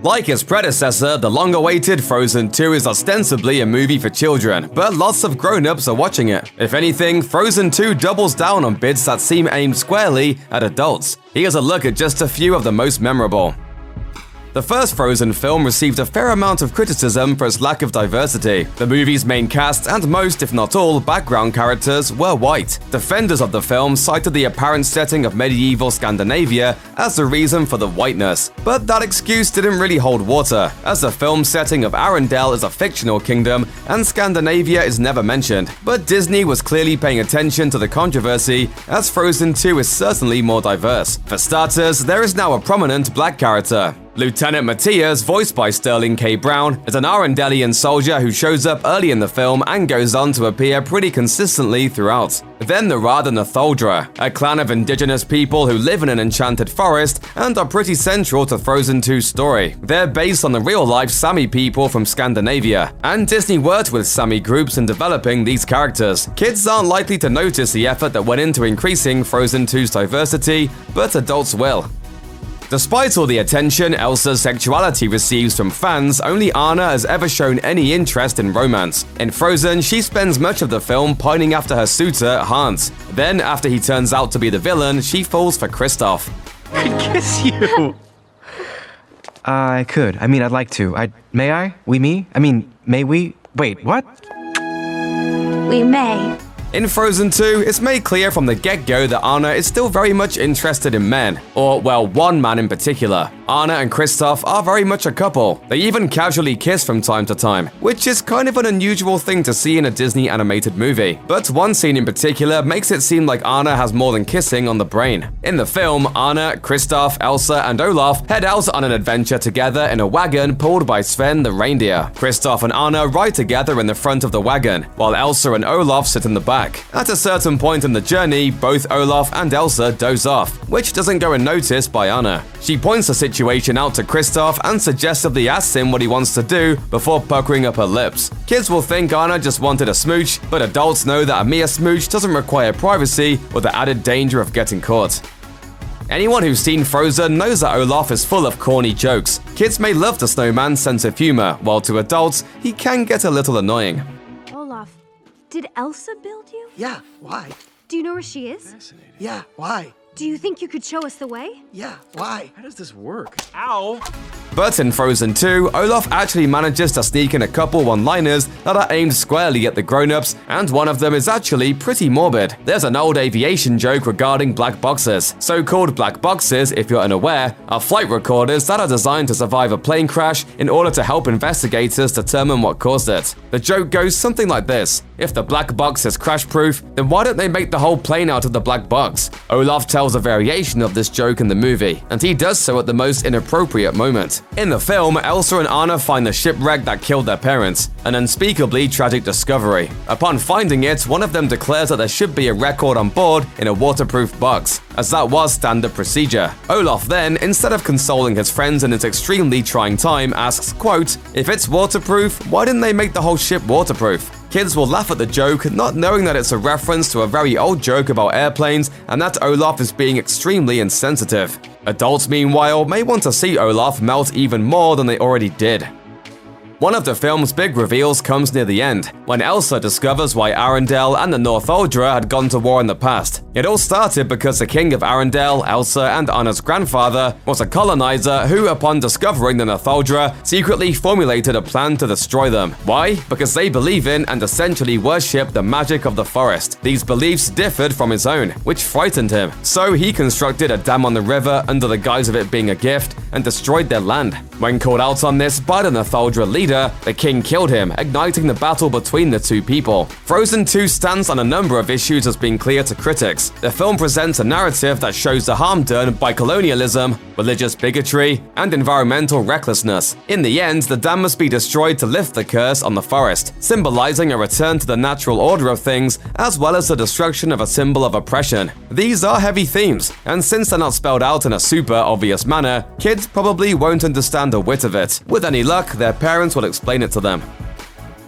Like its predecessor, the long-awaited Frozen 2 is ostensibly a movie for children, but lots of grown-ups are watching it. If anything, Frozen 2 doubles down on bits that seem aimed squarely at adults. Here's a look at just a few of the most memorable. The first Frozen film received a fair amount of criticism for its lack of diversity. The movie's main cast and most, if not all, background characters were white. Defenders of the film cited the apparent setting of medieval Scandinavia as the reason for the whiteness. But that excuse didn't really hold water, as the film's setting of Arendelle is a fictional kingdom and Scandinavia is never mentioned. But Disney was clearly paying attention to the controversy, as Frozen 2 is certainly more diverse. For starters, there is now a prominent black character. Lieutenant Matthias, voiced by Sterling K. Brown, is an Arendellian soldier who shows up early in the film and goes on to appear pretty consistently throughout. Then the Rad and the Thodra, a clan of indigenous people who live in an enchanted forest and are pretty central to Frozen 2's story. They're based on the real-life Sami people from Scandinavia, and Disney worked with Sami groups in developing these characters. Kids aren't likely to notice the effort that went into increasing Frozen 2's diversity, but adults will. Despite all the attention Elsa's sexuality receives from fans, only Anna has ever shown any interest in romance. In Frozen, she spends much of the film pining after her suitor, Hans. Then, after he turns out to be the villain, she falls for Kristoff. I'd kiss you! I could. I mean, I'd like to. May I? May we? Wait, what? We may. In Frozen 2, it's made clear from the get-go that Anna is still very much interested in men, or, well, one man in particular. Anna and Kristoff are very much a couple. They even casually kiss from time to time, which is kind of an unusual thing to see in a Disney animated movie. But one scene in particular makes it seem like Anna has more than kissing on the brain. In the film, Anna, Kristoff, Elsa, and Olaf head out on an adventure together in a wagon pulled by Sven the reindeer. Kristoff and Anna ride together in the front of the wagon, while Elsa and Olaf sit in the back. At a certain point in the journey, both Olaf and Elsa doze off, which doesn't go unnoticed by Anna. She points the situation out to Kristoff and suggestively asks him what he wants to do before puckering up her lips. Kids will think Anna just wanted a smooch, but adults know that a mere smooch doesn't require privacy or the added danger of getting caught. Anyone who's seen Frozen knows that Olaf is full of corny jokes. Kids may love the snowman's sense of humor, while to adults, he can get a little annoying. Olaf, did Elsa build you? Yeah, why? Do you know where she is? Fascinating. Yeah, why? Do you think you could show us the way? Yeah, why? How does this work? Ow! But in Frozen 2, Olaf actually manages to sneak in a couple one-liners that are aimed squarely at the grown-ups, and one of them is actually pretty morbid. There's an old aviation joke regarding black boxes. So-called black boxes, if you're unaware, are flight recorders that are designed to survive a plane crash in order to help investigators determine what caused it. The joke goes something like this: if the black box is crash-proof, then why don't they make the whole plane out of the black box? Olaf tells a variation of this joke in the movie, and he does so at the most inappropriate moment. In the film, Elsa and Anna find the shipwreck that killed their parents, an unspeakably tragic discovery. Upon finding it, one of them declares that there should be a record on board in a waterproof box, as that was standard procedure. Olaf then, instead of consoling his friends in this extremely trying time, asks, quote, "If it's waterproof, why didn't they make the whole ship waterproof?" Kids will laugh at the joke, not knowing that it's a reference to a very old joke about airplanes and that Olaf is being extremely insensitive. Adults, meanwhile, may want to see Olaf melt even more than they already did. One of the film's big reveals comes near the end, when Elsa discovers why Arendelle and the Northuldra had gone to war in the past. It all started because the king of Arendelle, Elsa, and Anna's grandfather was a colonizer who, upon discovering the Northuldra, secretly formulated a plan to destroy them. Why? Because they believe in and essentially worship the magic of the forest. These beliefs differed from his own, which frightened him. So he constructed a dam on the river under the guise of it being a gift and destroyed their land. When called out on this by the Northuldra leader, the king killed him, igniting the battle between the two people. Frozen 2 stands on a number of issues as being clear to critics. The film presents a narrative that shows the harm done by colonialism, religious bigotry, and environmental recklessness. In the end, the dam must be destroyed to lift the curse on the forest, symbolizing a return to the natural order of things, as well as the destruction of a symbol of oppression. These are heavy themes, and since they're not spelled out in a super obvious manner, kids probably won't understand a whit of it. With any luck, their parents will explain it to them.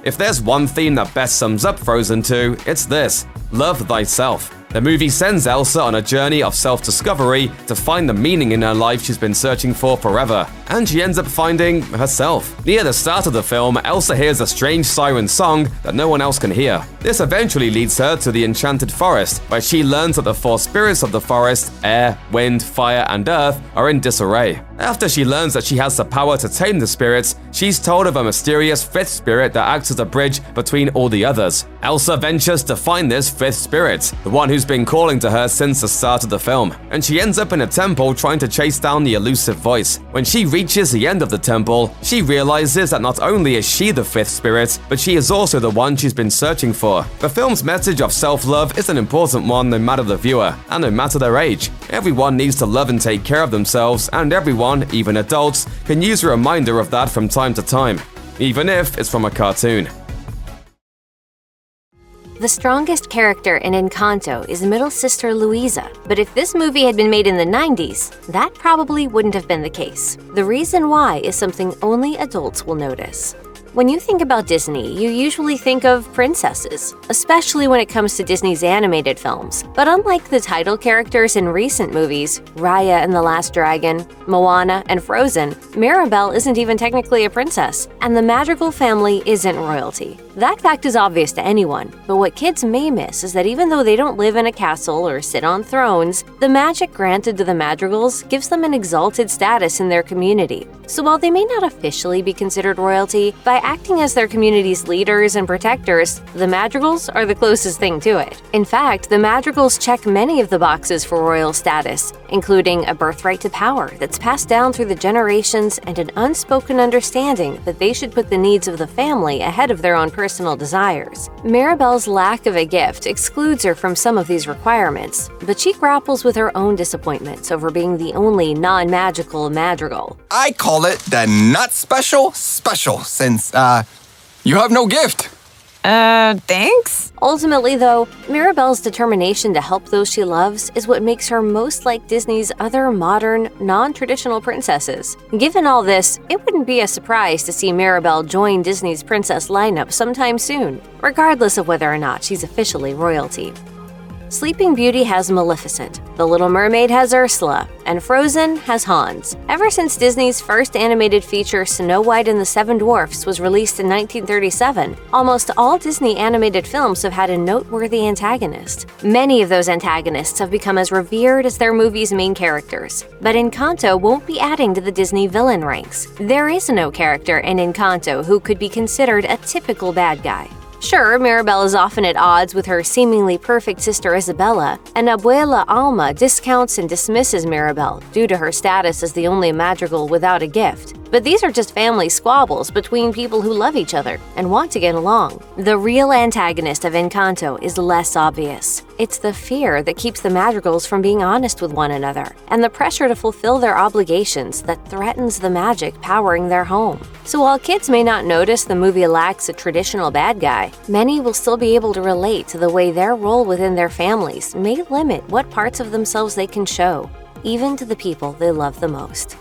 If there's one theme that best sums up Frozen 2, it's this: love thyself. The movie sends Elsa on a journey of self-discovery to find the meaning in her life she's been searching for forever, and she ends up finding herself. Near the start of the film, Elsa hears a strange siren song that no one else can hear. This eventually leads her to the enchanted forest, where she learns that the four spirits of the forest, air, wind, fire, and earth, are in disarray. After she learns that she has the power to tame the spirits, she's told of a mysterious fifth spirit that acts as a bridge between all the others. Elsa ventures to find this fifth spirit, the one who's been calling to her since the start of the film, and she ends up in a temple trying to chase down the elusive voice. When she reaches the end of the temple, she realizes that not only is she the fifth spirit, but she is also the one she's been searching for. The film's message of self-love is an important one no matter the viewer, and no matter their age. Everyone needs to love and take care of themselves, and everyone, even adults, can use a reminder of that from time to time, even if it's from a cartoon. The strongest character in Encanto is middle sister Luisa, but if this movie had been made in the 90s, that probably wouldn't have been the case. The reason why is something only adults will notice. When you think about Disney, you usually think of princesses, especially when it comes to Disney's animated films. But unlike the title characters in recent movies, Raya and the Last Dragon, Moana, and Frozen, Mirabelle isn't even technically a princess, and the Madrigal family isn't royalty. That fact is obvious to anyone, but what kids may miss is that even though they don't live in a castle or sit on thrones, the magic granted to the Madrigals gives them an exalted status in their community. So while they may not officially be considered royalty, by acting as their community's leaders and protectors, the Madrigals are the closest thing to it. In fact, the Madrigals check many of the boxes for royal status, including a birthright to power that's passed down through the generations and an unspoken understanding that they should put the needs of the family ahead of their own personal desires. Mirabelle's lack of a gift excludes her from some of these requirements, but she grapples with her own disappointments over being the only non-magical Madrigal. I call it the not special, since, you have no gift. Thanks? Ultimately, though, Mirabelle's determination to help those she loves is what makes her most like Disney's other modern, non-traditional princesses. Given all this, it wouldn't be a surprise to see Mirabelle join Disney's princess lineup sometime soon, regardless of whether or not she's officially royalty. Sleeping Beauty has Maleficent, The Little Mermaid has Ursula, and Frozen has Hans. Ever since Disney's first animated feature Snow White and the Seven Dwarfs was released in 1937, almost all Disney animated films have had a noteworthy antagonist. Many of those antagonists have become as revered as their movie's main characters. But Encanto won't be adding to the Disney villain ranks. There is no character in Encanto who could be considered a typical bad guy. Sure, Mirabelle is often at odds with her seemingly perfect sister Isabella, and Abuela Alma discounts and dismisses Mirabelle due to her status as the only Madrigal without a gift. But these are just family squabbles between people who love each other and want to get along. The real antagonist of Encanto is less obvious. It's the fear that keeps the Madrigals from being honest with one another, and the pressure to fulfill their obligations that threatens the magic powering their home. So while kids may not notice the movie lacks a traditional bad guy, many will still be able to relate to the way their role within their families may limit what parts of themselves they can show, even to the people they love the most.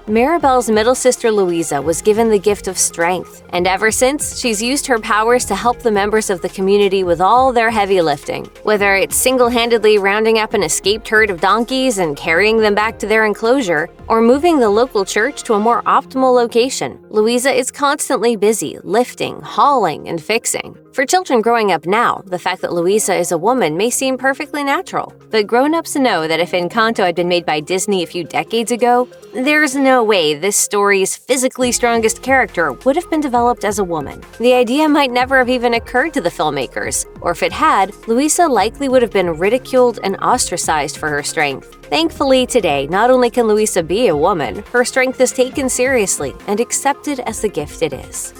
Mirabelle's middle sister Luisa was given the gift of strength, and ever since, she's used her powers to help the members of the community with all their heavy lifting. Whether it's single-handedly rounding up an escaped herd of donkeys and carrying them back to their enclosure, or moving the local church to a more optimal location, Luisa is constantly busy lifting, hauling, and fixing. For children growing up now, the fact that Luisa is a woman may seem perfectly natural, but grown-ups know that if Encanto had been made by Disney a few decades ago, there's no way this story's physically strongest character would have been developed as a woman. The idea might never have even occurred to the filmmakers, or if it had, Luisa likely would have been ridiculed and ostracized for her strength. Thankfully, today, not only can Luisa be a woman, her strength is taken seriously and accepted as the gift it is.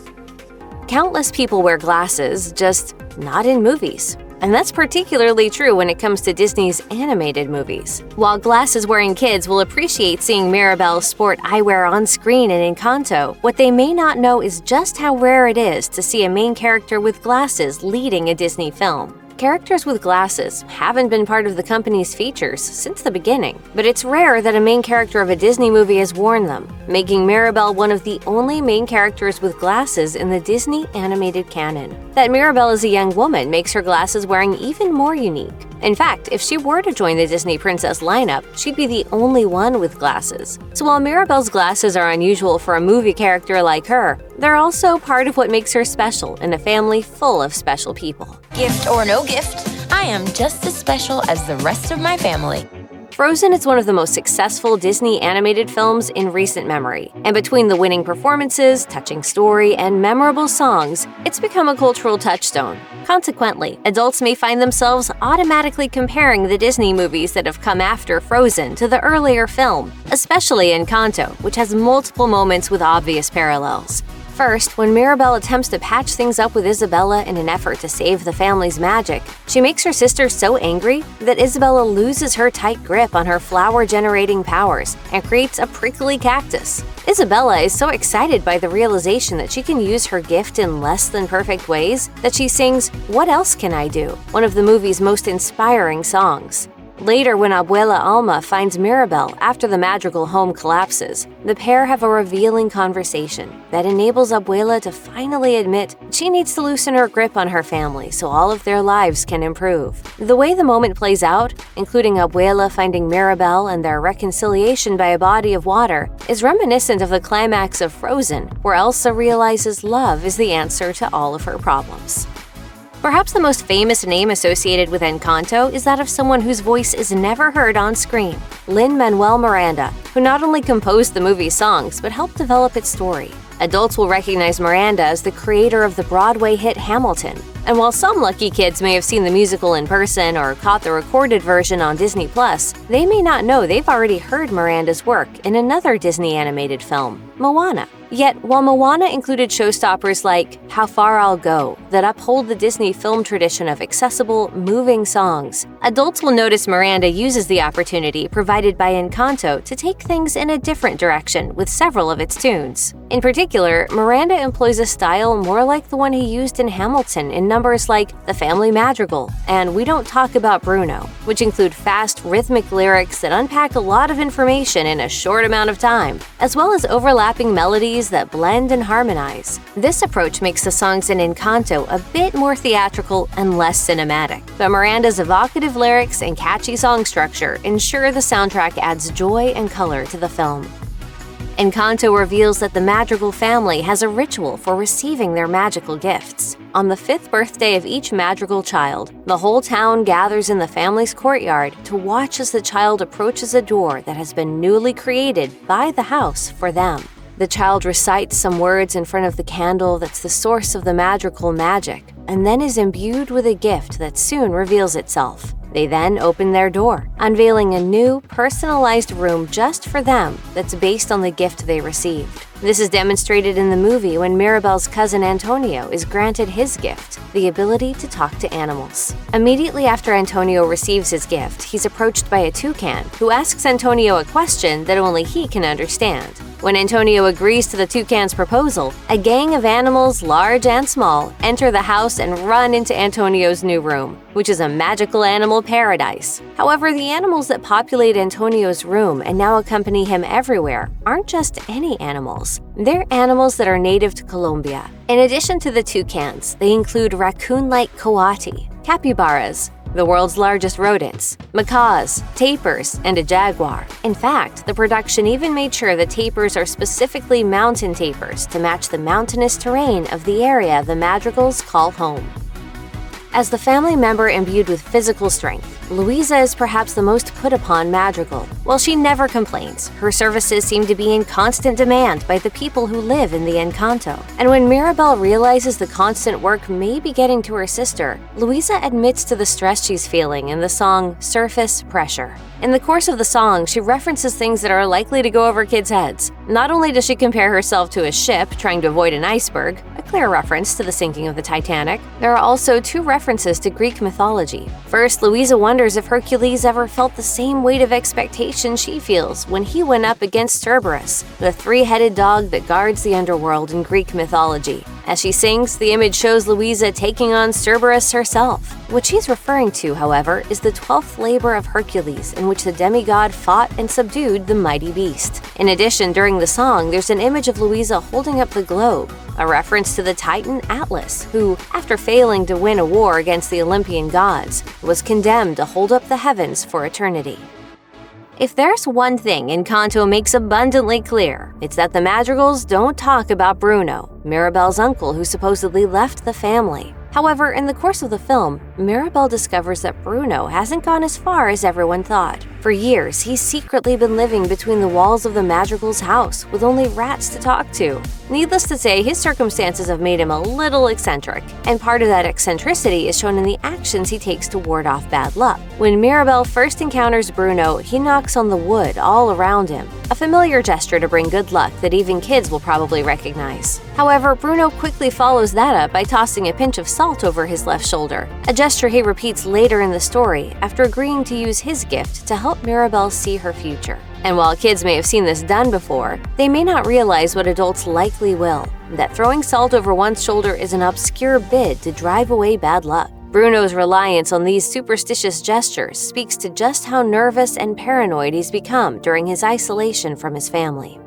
Countless people wear glasses, just not in movies. And that's particularly true when it comes to Disney's animated movies. While glasses-wearing kids will appreciate seeing Mirabelle sport eyewear on screen in Encanto, what they may not know is just how rare it is to see a main character with glasses leading a Disney film. Characters with glasses haven't been part of the company's features since the beginning, but it's rare that a main character of a Disney movie has worn them, making Mirabelle one of the only main characters with glasses in the Disney animated canon. That Mirabelle is a young woman makes her glasses wearing even more unique. In fact, if she were to join the Disney princess lineup, she'd be the only one with glasses. So while Mirabelle's glasses are unusual for a movie character like her, they're also part of what makes her special in a family full of special people. Gift or no gift, I am just as special as the rest of my family. Frozen is one of the most successful Disney animated films in recent memory, and between the winning performances, touching story, and memorable songs, it's become a cultural touchstone. Consequently, adults may find themselves automatically comparing the Disney movies that have come after Frozen to the earlier film, especially Encanto, which has multiple moments with obvious parallels. First, when Mirabelle attempts to patch things up with Isabella in an effort to save the family's magic, she makes her sister so angry that Isabella loses her tight grip on her flower-generating powers and creates a prickly cactus. Isabella is so excited by the realization that she can use her gift in less than perfect ways that she sings "What Else Can I Do?", one of the movie's most inspiring songs. Later, when Abuela Alma finds Mirabelle after the magical home collapses, the pair have a revealing conversation that enables Abuela to finally admit she needs to loosen her grip on her family so all of their lives can improve. The way the moment plays out, including Abuela finding Mirabelle and their reconciliation by a body of water, is reminiscent of the climax of Frozen, where Elsa realizes love is the answer to all of her problems. Perhaps the most famous name associated with Encanto is that of someone whose voice is never heard on screen, Lin-Manuel Miranda, who not only composed the movie's songs but helped develop its story. Adults will recognize Miranda as the creator of the Broadway hit Hamilton, and while some lucky kids may have seen the musical in person or caught the recorded version on Disney+, they may not know they've already heard Miranda's work in another Disney animated film, Moana. Yet, while Moana included showstoppers like How Far I'll Go that uphold the Disney film tradition of accessible, moving songs, adults will notice Miranda uses the opportunity provided by Encanto to take things in a different direction with several of its tunes. In particular, Miranda employs a style more like the one he used in Hamilton in numbers like The Family Madrigal and We Don't Talk About Bruno, which include fast, rhythmic lyrics that unpack a lot of information in a short amount of time, as well as overlapping melodies that blend and harmonize. This approach makes the songs in Encanto a bit more theatrical and less cinematic, but Miranda's evocative lyrics and catchy song structure ensure the soundtrack adds joy and color to the film. Encanto reveals that the Madrigal family has a ritual for receiving their magical gifts. On the 5th birthday of each Madrigal child, the whole town gathers in the family's courtyard to watch as the child approaches a door that has been newly created by the house for them. The child recites some words in front of the candle that's the source of the magical magic, and then is imbued with a gift that soon reveals itself. They then open their door, unveiling a new, personalized room just for them that's based on the gift they received. This is demonstrated in the movie when Mirabelle's cousin Antonio is granted his gift, the ability to talk to animals. Immediately after Antonio receives his gift, he's approached by a toucan who asks Antonio a question that only he can understand. When Antonio agrees to the toucan's proposal, a gang of animals, large and small, enter the house and run into Antonio's new room, which is a magical animal paradise. However, the animals that populate Antonio's room and now accompany him everywhere aren't just any animals. They're animals that are native to Colombia. In addition to the toucans, they include raccoon-like coati, capybaras, the world's largest rodents, macaws, tapirs, and a jaguar. In fact, the production even made sure the tapirs are specifically mountain tapirs to match the mountainous terrain of the area the Madrigals call home. As the family member imbued with physical strength, Louisa is perhaps the most put-upon Madrigal. While she never complains, her services seem to be in constant demand by the people who live in the Encanto. And when Mirabelle realizes the constant work may be getting to her sister, Louisa admits to the stress she's feeling in the song Surface Pressure. In the course of the song, she references things that are likely to go over kids' heads. Not only does she compare herself to a ship trying to avoid an iceberg, a clear reference to the sinking of the Titanic, there are also 2 references to Greek mythology. First, Louisa wonders if Hercules ever felt the same weight of expectation she feels when he went up against Cerberus, the 3-headed dog that guards the underworld in Greek mythology. As she sings, the image shows Louisa taking on Cerberus herself. What she's referring to, however, is the 12th labor of Hercules, in which the demigod fought and subdued the mighty beast. In addition, during the song, there's an image of Louisa holding up the globe, a reference to the Titan Atlas, who, after failing to win a war against the Olympian gods, was condemned to hold up the heavens for eternity. If there's one thing Encanto makes abundantly clear, it's that the Madrigals don't talk about Bruno, Mirabel's uncle who supposedly left the family. However, in the course of the film, Mirabel discovers that Bruno hasn't gone as far as everyone thought. For years, he's secretly been living between the walls of the Madrigal's house with only rats to talk to. Needless to say, his circumstances have made him a little eccentric, and part of that eccentricity is shown in the actions he takes to ward off bad luck. When Mirabel first encounters Bruno, he knocks on the wood all around him, a familiar gesture to bring good luck that even kids will probably recognize. However, Bruno quickly follows that up by tossing a pinch of salt over his left shoulder, a gesture he repeats later in the story after agreeing to use his gift to help Mirabel see her future. And while kids may have seen this done before, they may not realize what adults likely will, that throwing salt over one's shoulder is an obscure bid to drive away bad luck. Bruno's reliance on these superstitious gestures speaks to just how nervous and paranoid he's become during his isolation from his family.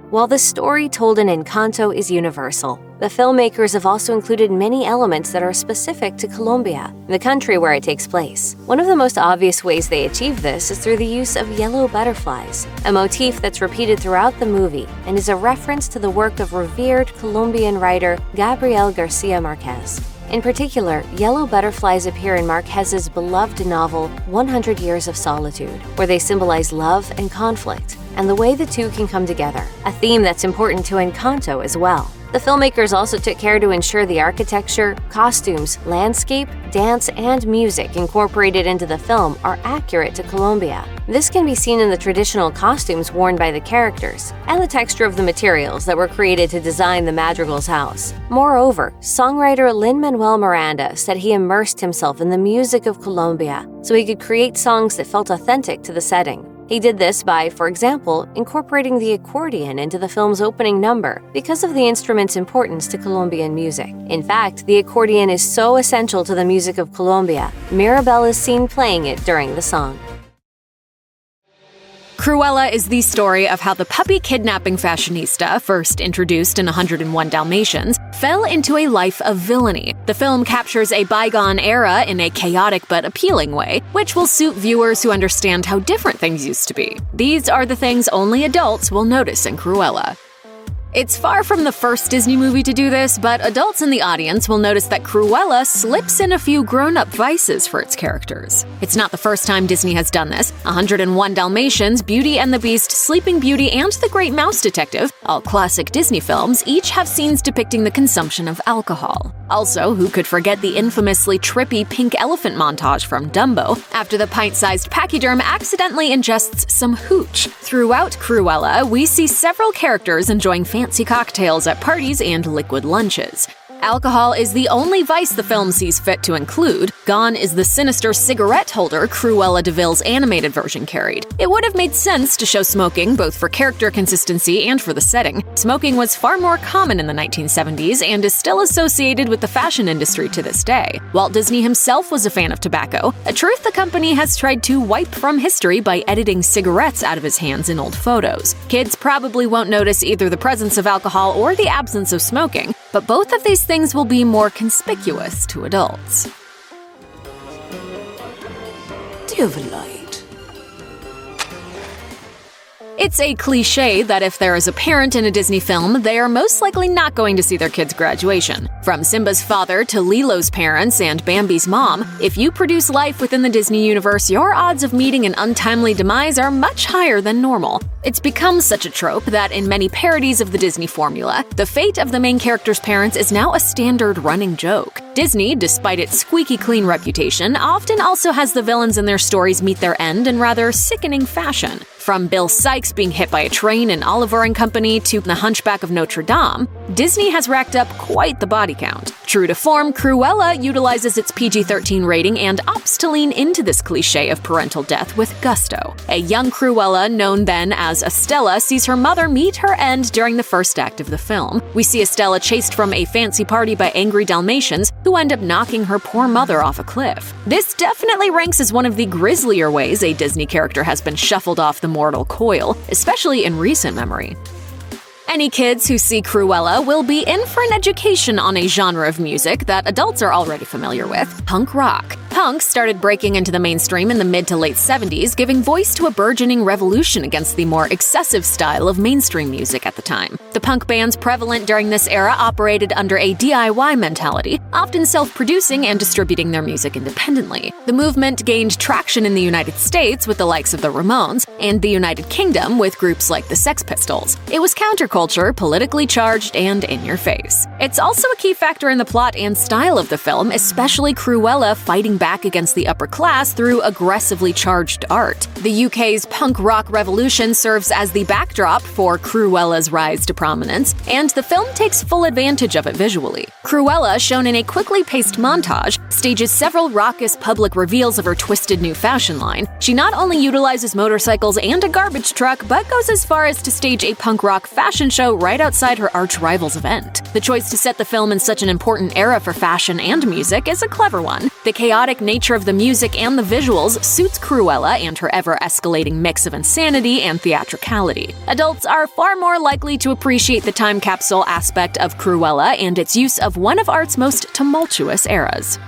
While the story told in Encanto is universal, the filmmakers have also included many elements that are specific to Colombia, the country where it takes place. One of the most obvious ways they achieve this is through the use of yellow butterflies, a motif that's repeated throughout the movie and is a reference to the work of revered Colombian writer Gabriel Garcia Marquez. In particular, yellow butterflies appear in Marquez's beloved novel 100 Years of Solitude, where they symbolize love and conflict, and the way the two can come together, a theme that's important to Encanto as well. The filmmakers also took care to ensure the architecture, costumes, landscape, dance, and music incorporated into the film are accurate to Colombia. This can be seen in the traditional costumes worn by the characters and the texture of the materials that were created to design the Madrigal's house. Moreover, songwriter Lin-Manuel Miranda said he immersed himself in the music of Colombia so he could create songs that felt authentic to the setting. He did this by, for example, incorporating the accordion into the film's opening number because of the instrument's importance to Colombian music. In fact, the accordion is so essential to the music of Colombia, Mirabel is seen playing it during the song. Cruella is the story of how the puppy kidnapping fashionista, first introduced in 101 Dalmatians, fell into a life of villainy. The film captures a bygone era in a chaotic but appealing way, which will suit viewers who understand how different things used to be. These are the things only adults will notice in Cruella. It's far from the first Disney movie to do this, but adults in the audience will notice that Cruella slips in a few grown-up vices for its characters. It's not the first time Disney has done this. 101 Dalmatians, Beauty and the Beast, Sleeping Beauty, and The Great Mouse Detective, all classic Disney films, each have scenes depicting the consumption of alcohol. Also, who could forget the infamously trippy pink elephant montage from Dumbo, after the pint-sized pachyderm accidentally ingests some hooch. Throughout Cruella, we see several characters enjoying fancy cocktails at parties and liquid lunches. Alcohol is the only vice the film sees fit to include. Gone is the sinister cigarette holder Cruella de Vil's animated version carried. It would have made sense to show smoking, both for character consistency and for the setting. Smoking was far more common in the 1970s and is still associated with the fashion industry to this day. Walt Disney himself was a fan of tobacco, a truth the company has tried to wipe from history by editing cigarettes out of his hands in old photos. Kids probably won't notice either the presence of alcohol or the absence of smoking, but both of these things will be more conspicuous to adults. Do you have a light? It's a cliché that if there is a parent in a Disney film, they are most likely not going to see their kid's graduation. From Simba's father to Lilo's parents and Bambi's mom, if you produce life within the Disney universe, your odds of meeting an untimely demise are much higher than normal. It's become such a trope that in many parodies of the Disney formula, the fate of the main character's parents is now a standard running joke. Disney, despite its squeaky clean reputation, often also has the villains in their stories meet their end in rather sickening fashion. From Bill Sikes being hit by a train in Oliver and Company to The Hunchback of Notre Dame, Disney has racked up quite the body count. True to form, Cruella utilizes its PG-13 rating and opts to lean into this cliché of parental death with gusto. A young Cruella, known then as Estella, sees her mother meet her end during the first act of the film. We see Estella chased from a fancy party by angry Dalmatians who end up knocking her poor mother off a cliff. This definitely ranks as one of the grislier ways a Disney character has been shuffled off the mortal coil, especially in recent memory. Any kids who see Cruella will be in for an education on a genre of music that adults are already familiar with: punk rock. Punk started breaking into the mainstream in the mid to late 70s, giving voice to a burgeoning revolution against the more excessive style of mainstream music at the time. The punk bands prevalent during this era operated under a DIY mentality, often self-producing and distributing their music independently. The movement gained traction in the United States with the likes of the Ramones, and the United Kingdom with groups like the Sex Pistols. It was counterculture, politically charged, and in your face. It's also a key factor in the plot and style of the film, especially Cruella fighting back against the upper class through aggressively charged art. The UK's punk rock revolution serves as the backdrop for Cruella's rise to prominence, and the film takes full advantage of it visually. Cruella, shown in a quickly paced montage, stages several raucous public reveals of her twisted new fashion line. She not only utilizes motorcycles and a garbage truck, but goes as far as to stage a punk rock fashion show right outside her arch-rival's event. The choice to set the film in such an important era for fashion and music is a clever one. The chaotic nature of the music and the visuals suits Cruella and her ever-escalating mix of insanity and theatricality. Adults are far more likely to appreciate the time capsule aspect of Cruella and its use of one of art's most tumultuous eras.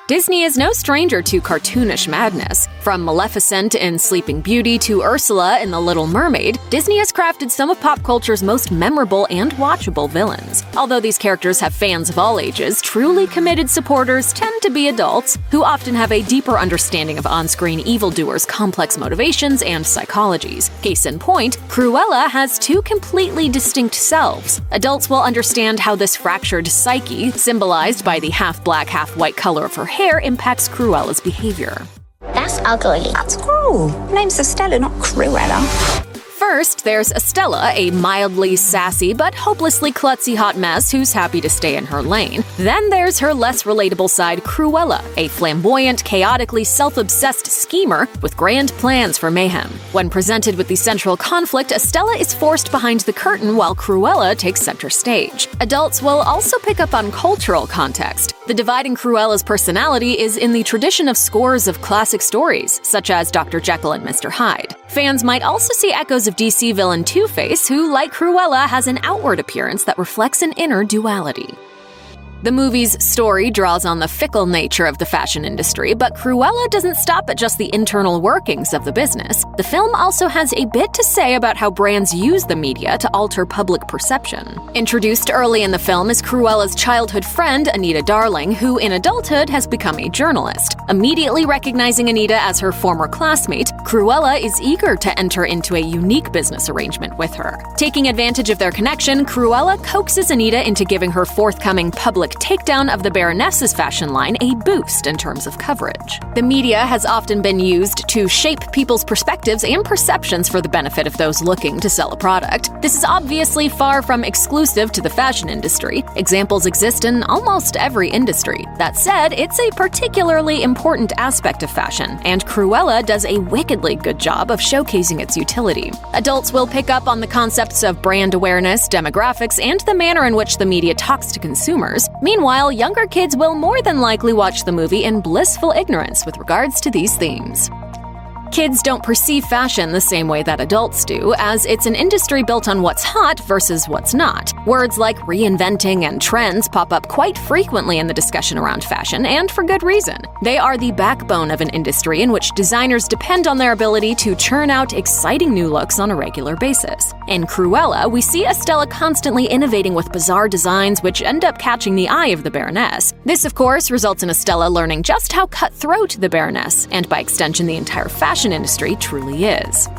Disney is no stranger to cartoonish madness. From Maleficent in Sleeping Beauty to Ursula in The Little Mermaid, Disney has crafted some of pop culture's most memorable and watchable villains. Although these characters have fans of all ages, truly committed supporters tend to be adults who often have a deeper understanding of on-screen evildoers' complex motivations and psychologies. Case in point, Cruella has two completely distinct selves. Adults will understand how this fractured psyche, symbolized by the half-black, half-white color of her hair, impacts Cruella's behavior. That's ugly. That's cruel. Name's Estella, not Cruella. First, there's Estella, a mildly sassy but hopelessly klutzy hot mess who's happy to stay in her lane. Then there's her less relatable side, Cruella, a flamboyant, chaotically self-obsessed schemer with grand plans for mayhem. When presented with the central conflict, Estella is forced behind the curtain while Cruella takes center stage. Adults will also pick up on cultural context. The divide in Cruella's personality is in the tradition of scores of classic stories, such as Dr. Jekyll and Mr. Hyde. Fans might also see echoes of DC villain Two-Face, who, like Cruella, has an outward appearance that reflects an inner duality. The movie's story draws on the fickle nature of the fashion industry, but Cruella doesn't stop at just the internal workings of the business. The film also has a bit to say about how brands use the media to alter public perception. Introduced early in the film is Cruella's childhood friend, Anita Darling, who in adulthood has become a journalist. Immediately recognizing Anita as her former classmate, Cruella is eager to enter into a unique business arrangement with her. Taking advantage of their connection, Cruella coaxes Anita into giving her forthcoming public takedown of the Baroness's fashion line a boost in terms of coverage. The media has often been used to shape people's perspectives and perceptions for the benefit of those looking to sell a product. This is obviously far from exclusive to the fashion industry. Examples exist in almost every industry. That said, it's a particularly important aspect of fashion, and Cruella does a wickedly good job of showcasing its utility. Adults will pick up on the concepts of brand awareness, demographics, and the manner in which the media talks to consumers. Meanwhile, younger kids will more than likely watch the movie in blissful ignorance with regards to these themes. Kids don't perceive fashion the same way that adults do, as it's an industry built on what's hot versus what's not. Words like reinventing and trends pop up quite frequently in the discussion around fashion, and for good reason. They are the backbone of an industry in which designers depend on their ability to churn out exciting new looks on a regular basis. In Cruella, we see Estella constantly innovating with bizarre designs which end up catching the eye of the Baroness. This, of course, results in Estella learning just how cutthroat the Baroness, and by extension the entire fashion industry, truly is.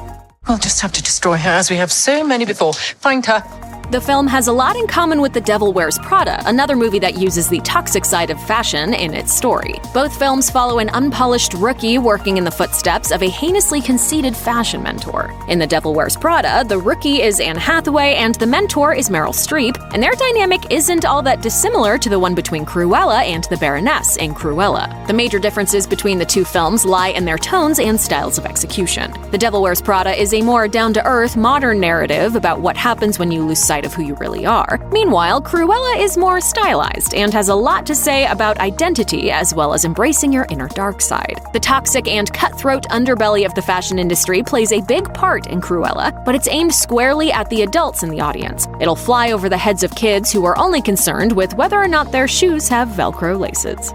We'll just have to destroy her as we have so many before. Find her. The film has a lot in common with The Devil Wears Prada, another movie that uses the toxic side of fashion in its story. Both films follow an unpolished rookie working in the footsteps of a heinously conceited fashion mentor. In The Devil Wears Prada, the rookie is Anne Hathaway and the mentor is Meryl Streep, and their dynamic isn't all that dissimilar to the one between Cruella and the Baroness in Cruella. The major differences between the two films lie in their tones and styles of execution. The Devil Wears Prada is a more down-to-earth, modern narrative about what happens when you lose sight of who you really are. Meanwhile, Cruella is more stylized and has a lot to say about identity as well as embracing your inner dark side. The toxic and cutthroat underbelly of the fashion industry plays a big part in Cruella, but it's aimed squarely at the adults in the audience. It'll fly over the heads of kids who are only concerned with whether or not their shoes have Velcro laces.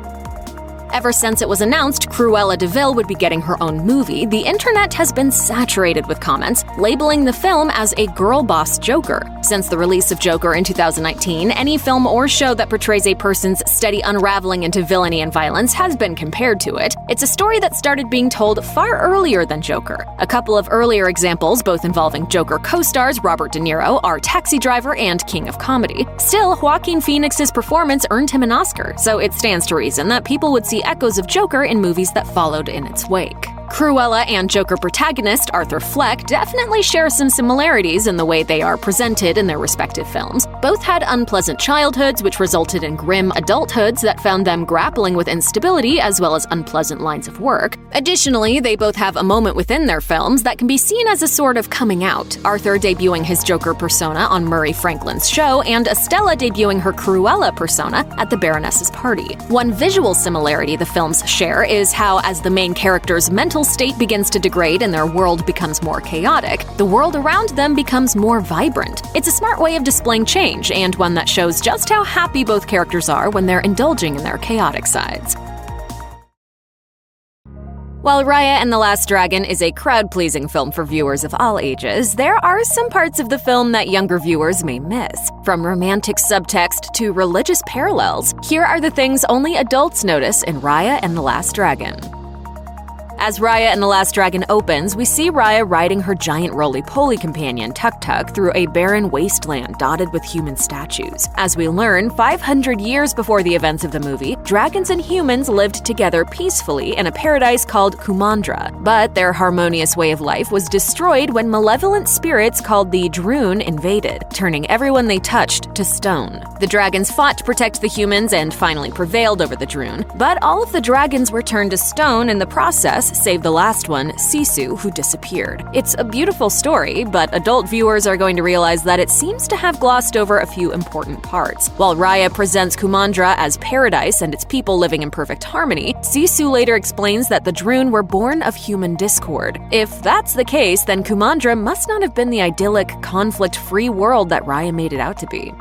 Ever since it was announced Cruella de Vil would be getting her own movie, the internet has been saturated with comments labeling the film as a girl boss Joker. Since the release of Joker in 2019, any film or show that portrays a person's steady unraveling into villainy and violence has been compared to it. It's a story that started being told far earlier than Joker. A couple of earlier examples, both involving Joker co-stars Robert De Niro, are Taxi Driver and King of Comedy. Still, Joaquin Phoenix's performance earned him an Oscar, so it stands to reason that people would see echoes of Joker in movies that followed in its wake. Cruella and Joker protagonist Arthur Fleck definitely share some similarities in the way they are presented in their respective films. Both had unpleasant childhoods, which resulted in grim adulthoods that found them grappling with instability as well as unpleasant lines of work. Additionally, they both have a moment within their films that can be seen as a sort of coming out, Arthur debuting his Joker persona on Murray Franklin's show, and Estella debuting her Cruella persona at the Baroness's party. One visual similarity the films share is how, as the main character's mental state begins to degrade and their world becomes more chaotic, the world around them becomes more vibrant. It's a smart way of displaying change, and one that shows just how happy both characters are when they're indulging in their chaotic sides. While Raya and the Last Dragon is a crowd-pleasing film for viewers of all ages, there are some parts of the film that younger viewers may miss. From romantic subtext to religious parallels, here are the things only adults notice in Raya and the Last Dragon. As Raya and the Last Dragon opens, we see Raya riding her giant roly-poly companion, Tuk-Tuk, through a barren wasteland dotted with human statues. As we learn, 500 years before the events of the movie, dragons and humans lived together peacefully in a paradise called Kumandra. But their harmonious way of life was destroyed when malevolent spirits called the Droon invaded, turning everyone they touched to stone. The dragons fought to protect the humans and finally prevailed over the Droon, but all of the dragons were turned to stone in the process, save the last one, Sisu, who disappeared. It's a beautiful story, but adult viewers are going to realize that it seems to have glossed over a few important parts. While Raya presents Kumandra as paradise and its people living in perfect harmony, Sisu later explains that the Droon were born of human discord. If that's the case, then Kumandra must not have been the idyllic, conflict-free world that Raya made it out to be.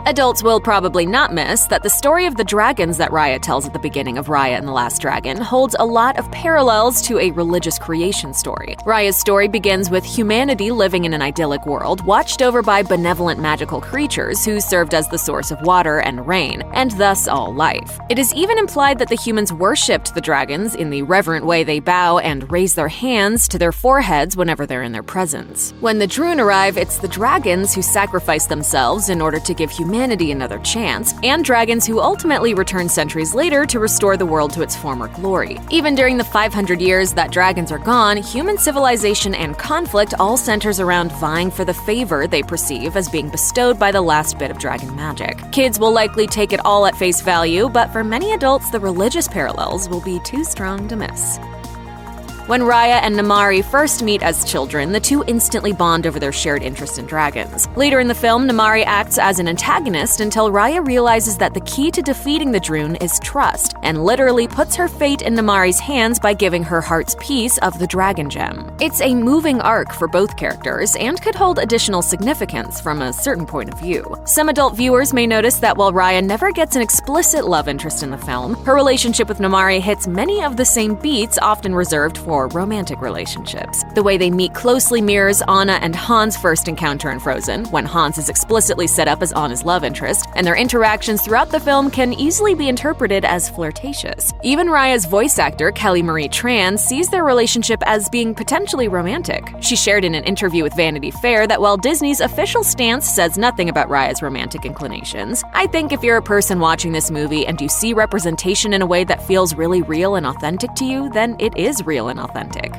Adults will probably not miss that the story of the dragons that Raya tells at the beginning of Raya and the Last Dragon holds a lot of parallels to a religious creation story. Raya's story begins with humanity living in an idyllic world, watched over by benevolent magical creatures who served as the source of water and rain, and thus all life. It is even implied that the humans worshipped the dragons in the reverent way they bow and raise their hands to their foreheads whenever they're in their presence. When the Droon arrive, it's the dragons who sacrifice themselves in order to give humanity another chance, and dragons who ultimately return centuries later to restore the world to its former glory. Even during the 500 years that dragons are gone, human civilization and conflict all centers around vying for the favor they perceive as being bestowed by the last bit of dragon magic. Kids will likely take it all at face value, but for many adults, the religious parallels will be too strong to miss. When Raya and Namaari first meet as children, the two instantly bond over their shared interest in dragons. Later in the film, Namaari acts as an antagonist until Raya realizes that the key to defeating the Droon is trust, and literally puts her fate in Namaari's hands by giving her heart's piece of the dragon gem. It's a moving arc for both characters, and could hold additional significance from a certain point of view. Some adult viewers may notice that while Raya never gets an explicit love interest in the film, her relationship with Namaari hits many of the same beats often reserved for or romantic relationships. The way they meet closely mirrors Anna and Hans' first encounter in Frozen, when Hans is explicitly set up as Anna's love interest, and their interactions throughout the film can easily be interpreted as flirtatious. Even Raya's voice actor, Kelly Marie Tran, sees their relationship as being potentially romantic. She shared in an interview with Vanity Fair that while Disney's official stance says nothing about Raya's romantic inclinations, I think if you're a person watching this movie and you see representation in a way that feels really real and authentic to you, then it is real and authentic.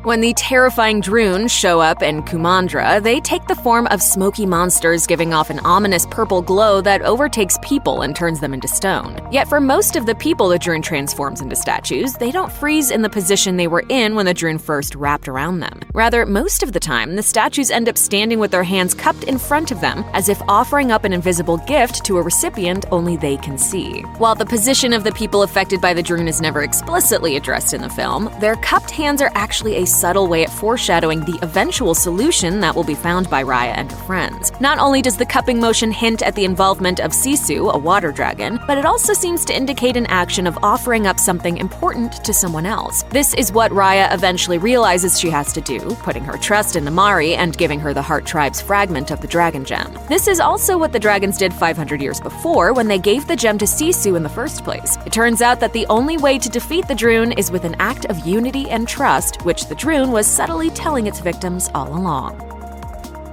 When the terrifying Droon show up in Kumandra, they take the form of smoky monsters giving off an ominous purple glow that overtakes people and turns them into stone. Yet for most of the people the Droon transforms into statues, they don't freeze in the position they were in when the Droon first wrapped around them. Rather, most of the time, the statues end up standing with their hands cupped in front of them, as if offering up an invisible gift to a recipient only they can see. While the position of the people affected by the Droon is never explicitly addressed in the film, their cupped hands are actually a subtle way at foreshadowing the eventual solution that will be found by Raya and her friends. Not only does the cupping motion hint at the involvement of Sisu, a water dragon, but it also seems to indicate an action of offering up something important to someone else. This is what Raya eventually realizes she has to do, putting her trust in Namari and giving her the Heart Tribe's fragment of the Dragon Gem. This is also what the dragons did 500 years before when they gave the gem to Sisu in the first place. It turns out that the only way to defeat the Droon is with an act of unity and trust, which the Droon was subtly telling its victims all along.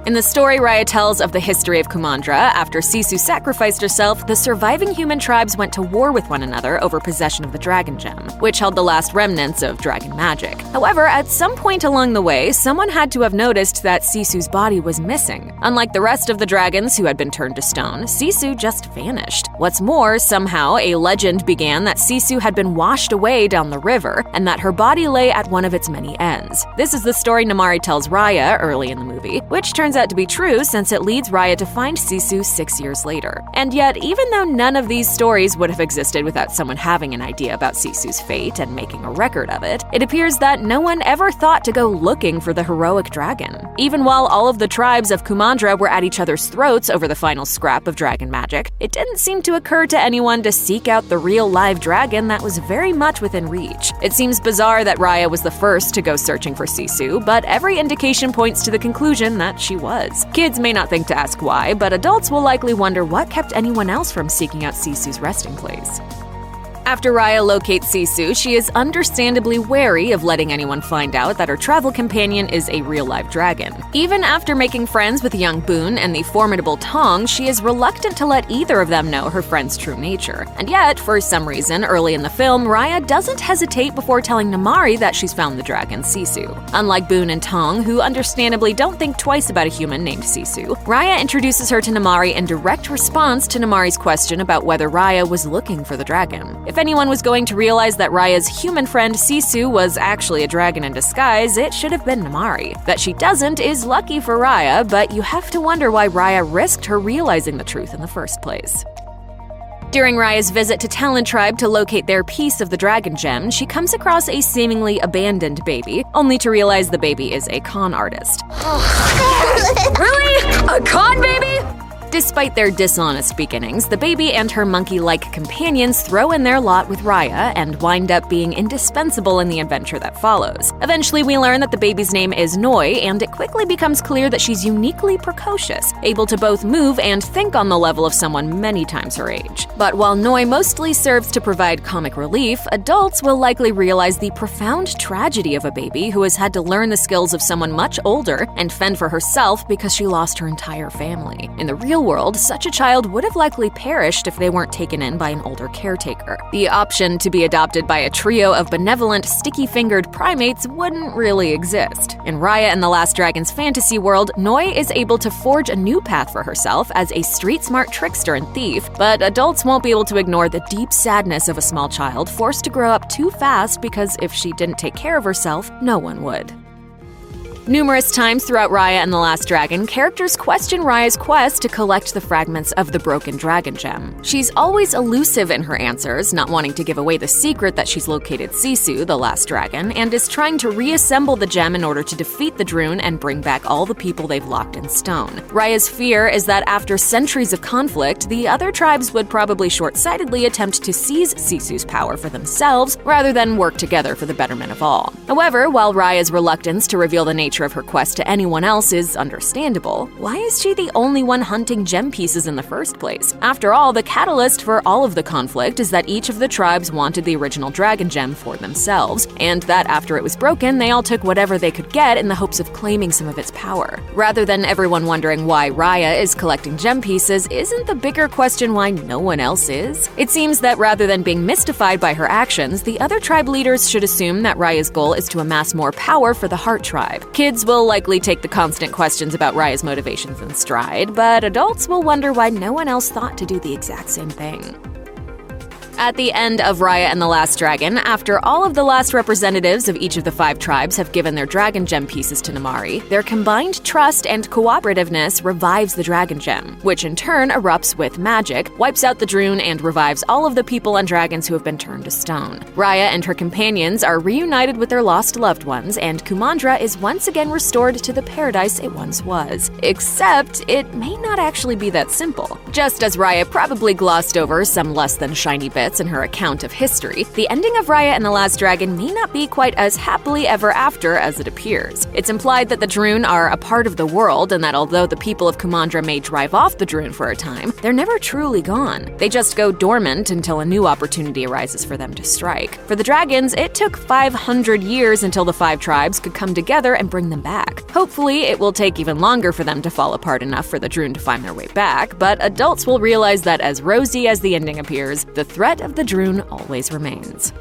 In the story Raya tells of the history of Kumandra, after Sisu sacrificed herself, the surviving human tribes went to war with one another over possession of the Dragon Gem, which held the last remnants of dragon magic. However, at some point along the way, someone had to have noticed that Sisu's body was missing. Unlike the rest of the dragons who had been turned to stone, Sisu just vanished. What's more, somehow a legend began that Sisu had been washed away down the river, and that her body lay at one of its many ends. This is the story Namari tells Raya early in the movie, which turns out to be true since it leads Raya to find Sisu 6 years later. And yet, even though none of these stories would have existed without someone having an idea about Sisu's fate and making a record of it, it appears that no one ever thought to go looking for the heroic dragon. Even while all of the tribes of Kumandra were at each other's throats over the final scrap of dragon magic, it didn't seem to occur to anyone to seek out the real live dragon that was very much within reach. It seems bizarre that Raya was the first to go searching for Sisu, but every indication points to the conclusion that she was. Kids may not think to ask why, but adults will likely wonder what kept anyone else from seeking out Sisu's resting place. After Raya locates Sisu, she is understandably wary of letting anyone find out that her travel companion is a real-life dragon. Even after making friends with young Boone and the formidable Tong, she is reluctant to let either of them know her friend's true nature. And yet, for some reason, early in the film, Raya doesn't hesitate before telling Namari that she's found the dragon Sisu. Unlike Boone and Tong, who understandably don't think twice about a human named Sisu, Raya introduces her to Namari in direct response to Namari's question about whether Raya was looking for the dragon. If anyone was going to realize that Raya's human friend Sisu was actually a dragon in disguise, it should have been Namari. That she doesn't is lucky for Raya, but you have to wonder why Raya risked her realizing the truth in the first place. During Raya's visit to Talon Tribe to locate their piece of the Dragon Gem, she comes across a seemingly abandoned baby, only to realize the baby is a con artist. Really? A con baby? Despite their dishonest beginnings, the baby and her monkey-like companions throw in their lot with Raya and wind up being indispensable in the adventure that follows. Eventually, we learn that the baby's name is Noi, and it quickly becomes clear that she's uniquely precocious, able to both move and think on the level of someone many times her age. But while Noi mostly serves to provide comic relief, adults will likely realize the profound tragedy of a baby who has had to learn the skills of someone much older and fend for herself because she lost her entire family. In the real world, such a child would have likely perished if they weren't taken in by an older caretaker. The option to be adopted by a trio of benevolent, sticky-fingered primates wouldn't really exist. In Raya and the Last Dragon's fantasy world, Noi is able to forge a new path for herself as a street-smart trickster and thief, but adults won't be able to ignore the deep sadness of a small child forced to grow up too fast because if she didn't take care of herself, no one would. Numerous times throughout Raya and the Last Dragon, characters question Raya's quest to collect the fragments of the broken dragon gem. She's always elusive in her answers, not wanting to give away the secret that she's located Sisu, the last dragon, and is trying to reassemble the gem in order to defeat the Droon and bring back all the people they've locked in stone. Raya's fear is that after centuries of conflict, the other tribes would probably short-sightedly attempt to seize Sisu's power for themselves rather than work together for the betterment of all. However, while Raya's reluctance to reveal the nature of her quest to anyone else is understandable, why is she the only one hunting gem pieces in the first place? After all, the catalyst for all of the conflict is that each of the tribes wanted the original dragon gem for themselves, and that after it was broken, they all took whatever they could get in the hopes of claiming some of its power. Rather than everyone wondering why Raya is collecting gem pieces, isn't the bigger question why no one else is? It seems that rather than being mystified by her actions, the other tribe leaders should assume that Raya's goal is to amass more power for the Heart Tribe. Kids will likely take the constant questions about Raya's motivations in stride, but adults will wonder why no one else thought to do the exact same thing. At the end of Raya and the Last Dragon, after all of the last representatives of each of the 5 tribes have given their dragon gem pieces to Namaari, their combined trust and cooperativeness revives the dragon gem, which in turn erupts with magic, wipes out the Droon, and revives all of the people and dragons who have been turned to stone. Raya and her companions are reunited with their lost loved ones, and Kumandra is once again restored to the paradise it once was. Except, it may not actually be that simple. Just as Raya probably glossed over some less than shiny bits in her account of history, the ending of Raya and the Last Dragon may not be quite as happily ever after as it appears. It's implied that the Droon are a part of the world, and that although the people of Kumandra may drive off the Droon for a time, they're never truly gone. They just go dormant until a new opportunity arises for them to strike. For the dragons, it took 500 years until the 5 tribes could come together and bring them back. Hopefully, it will take even longer for them to fall apart enough for the Droon to find their way back, but adults will realize that as rosy as the ending appears, the threat of the Droon always remains.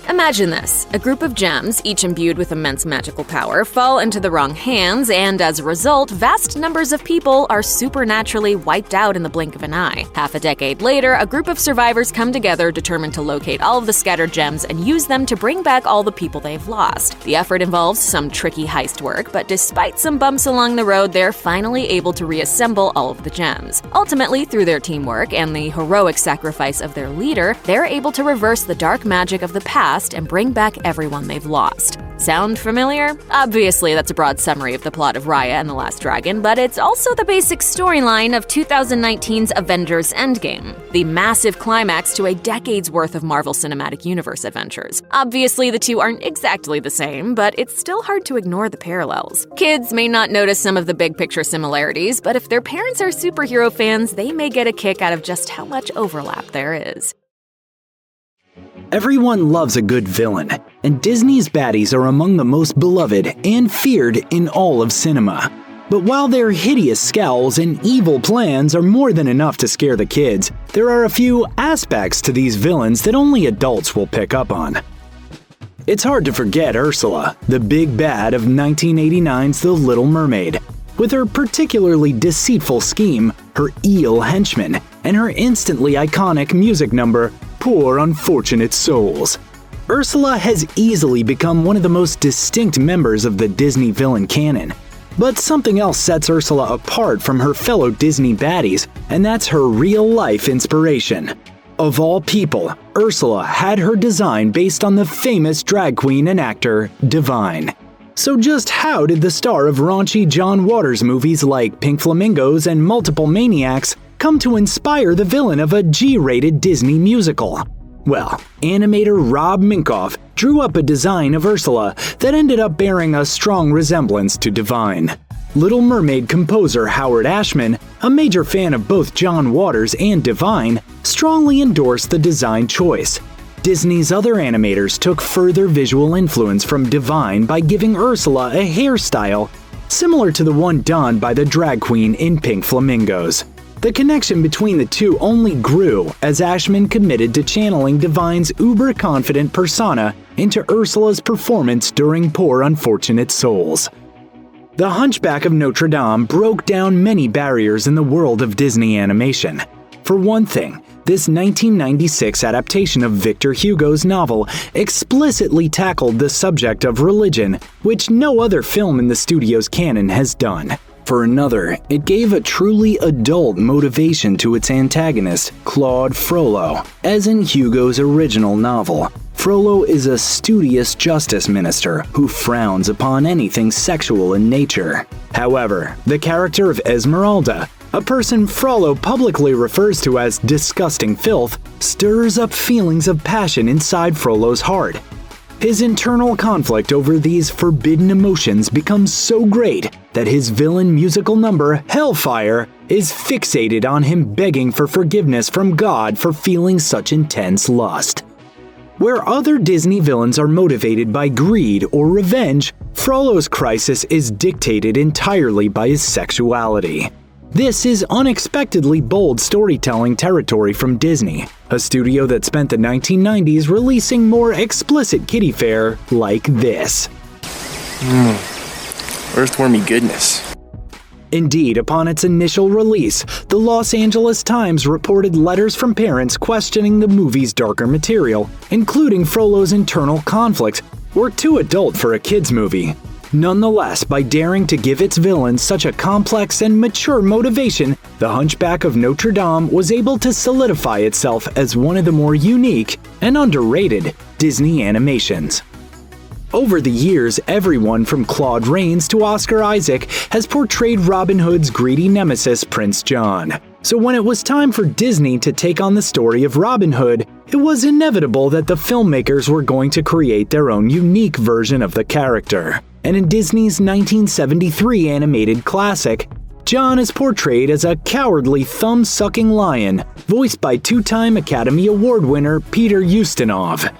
Imagine this. A group of gems, each imbued with immense magical power, fall into the wrong hands, and as a result, vast numbers of people are supernaturally wiped out in the blink of an eye. Half a decade later, a group of survivors come together determined to locate all of the scattered gems and use them to bring back all the people they've lost. The effort involves some tricky heist work, but despite some bumps along the road, they're finally able to reassemble all of the gems. Ultimately, through their teamwork and the heroic sacrifice of their leader, they're able to reverse the dark magic of the past and bring back everyone they've lost. Sound familiar? Obviously, that's a broad summary of the plot of Raya and the Last Dragon, but it's also the basic storyline of 2019's Avengers Endgame, the massive climax to a decade's worth of Marvel Cinematic Universe adventures. Obviously, the two aren't exactly the same, but it's still hard to ignore the parallels. Kids may not notice some of the big picture similarities, but if their parents are superhero fans, they may get a kick out of just how much overlap there is. Everyone loves a good villain, and Disney's baddies are among the most beloved and feared in all of cinema. But while their hideous scowls and evil plans are more than enough to scare the kids, there are a few aspects to these villains that only adults will pick up on. It's hard to forget Ursula, the big bad of 1989's The Little Mermaid. With her particularly deceitful scheme, her eel henchmen, and her instantly iconic music number, Poor Unfortunate Souls. Ursula has easily become one of the most distinct members of the Disney villain canon. But something else sets Ursula apart from her fellow Disney baddies, and that's her real-life inspiration. Of all people, Ursula had her design based on the famous drag queen and actor, Divine. So just how did the star of raunchy John Waters movies like Pink Flamingos and Multiple Maniacs come to inspire the villain of a G-rated Disney musical? Well, animator Rob Minkoff drew up a design of Ursula that ended up bearing a strong resemblance to Divine. Little Mermaid composer Howard Ashman, a major fan of both John Waters and Divine, strongly endorsed the design choice. Disney's other animators took further visual influence from Divine by giving Ursula a hairstyle similar to the one donned by the drag queen in Pink Flamingos. The connection between the two only grew as Ashman committed to channeling Divine's uber-confident persona into Ursula's performance during Poor Unfortunate Souls. The Hunchback of Notre Dame broke down many barriers in the world of Disney animation. For one thing, this 1996 adaptation of Victor Hugo's novel explicitly tackled the subject of religion, which no other film in the studio's canon has done. For another, it gave a truly adult motivation to its antagonist, Claude Frollo. As in Hugo's original novel, Frollo is a studious justice minister who frowns upon anything sexual in nature. However, the character of Esmeralda, a person Frollo publicly refers to as disgusting filth, stirs up feelings of passion inside Frollo's heart. His internal conflict over these forbidden emotions becomes so great that his villain musical number, Hellfire, is fixated on him begging for forgiveness from God for feeling such intense lust. Where other Disney villains are motivated by greed or revenge, Frollo's crisis is dictated entirely by his sexuality. This is unexpectedly bold storytelling territory from Disney, a studio that spent the 1990s releasing more explicit kiddie fare like this. Earthwormy goodness. Indeed, upon its initial release, the Los Angeles Times reported letters from parents questioning the movie's darker material, including Frollo's internal conflict, were too adult for a kids' movie. Nonetheless, by daring to give its villains such a complex and mature motivation, The Hunchback of Notre Dame was able to solidify itself as one of the more unique and underrated Disney animations. Over the years, everyone from Claude Rains to Oscar Isaac has portrayed Robin Hood's greedy nemesis, Prince John. So when it was time for Disney to take on the story of Robin Hood, it was inevitable that the filmmakers were going to create their own unique version of the character. And in Disney's 1973 animated classic, John is portrayed as a cowardly thumb-sucking lion, voiced by two-time Academy Award winner Peter Ustinov.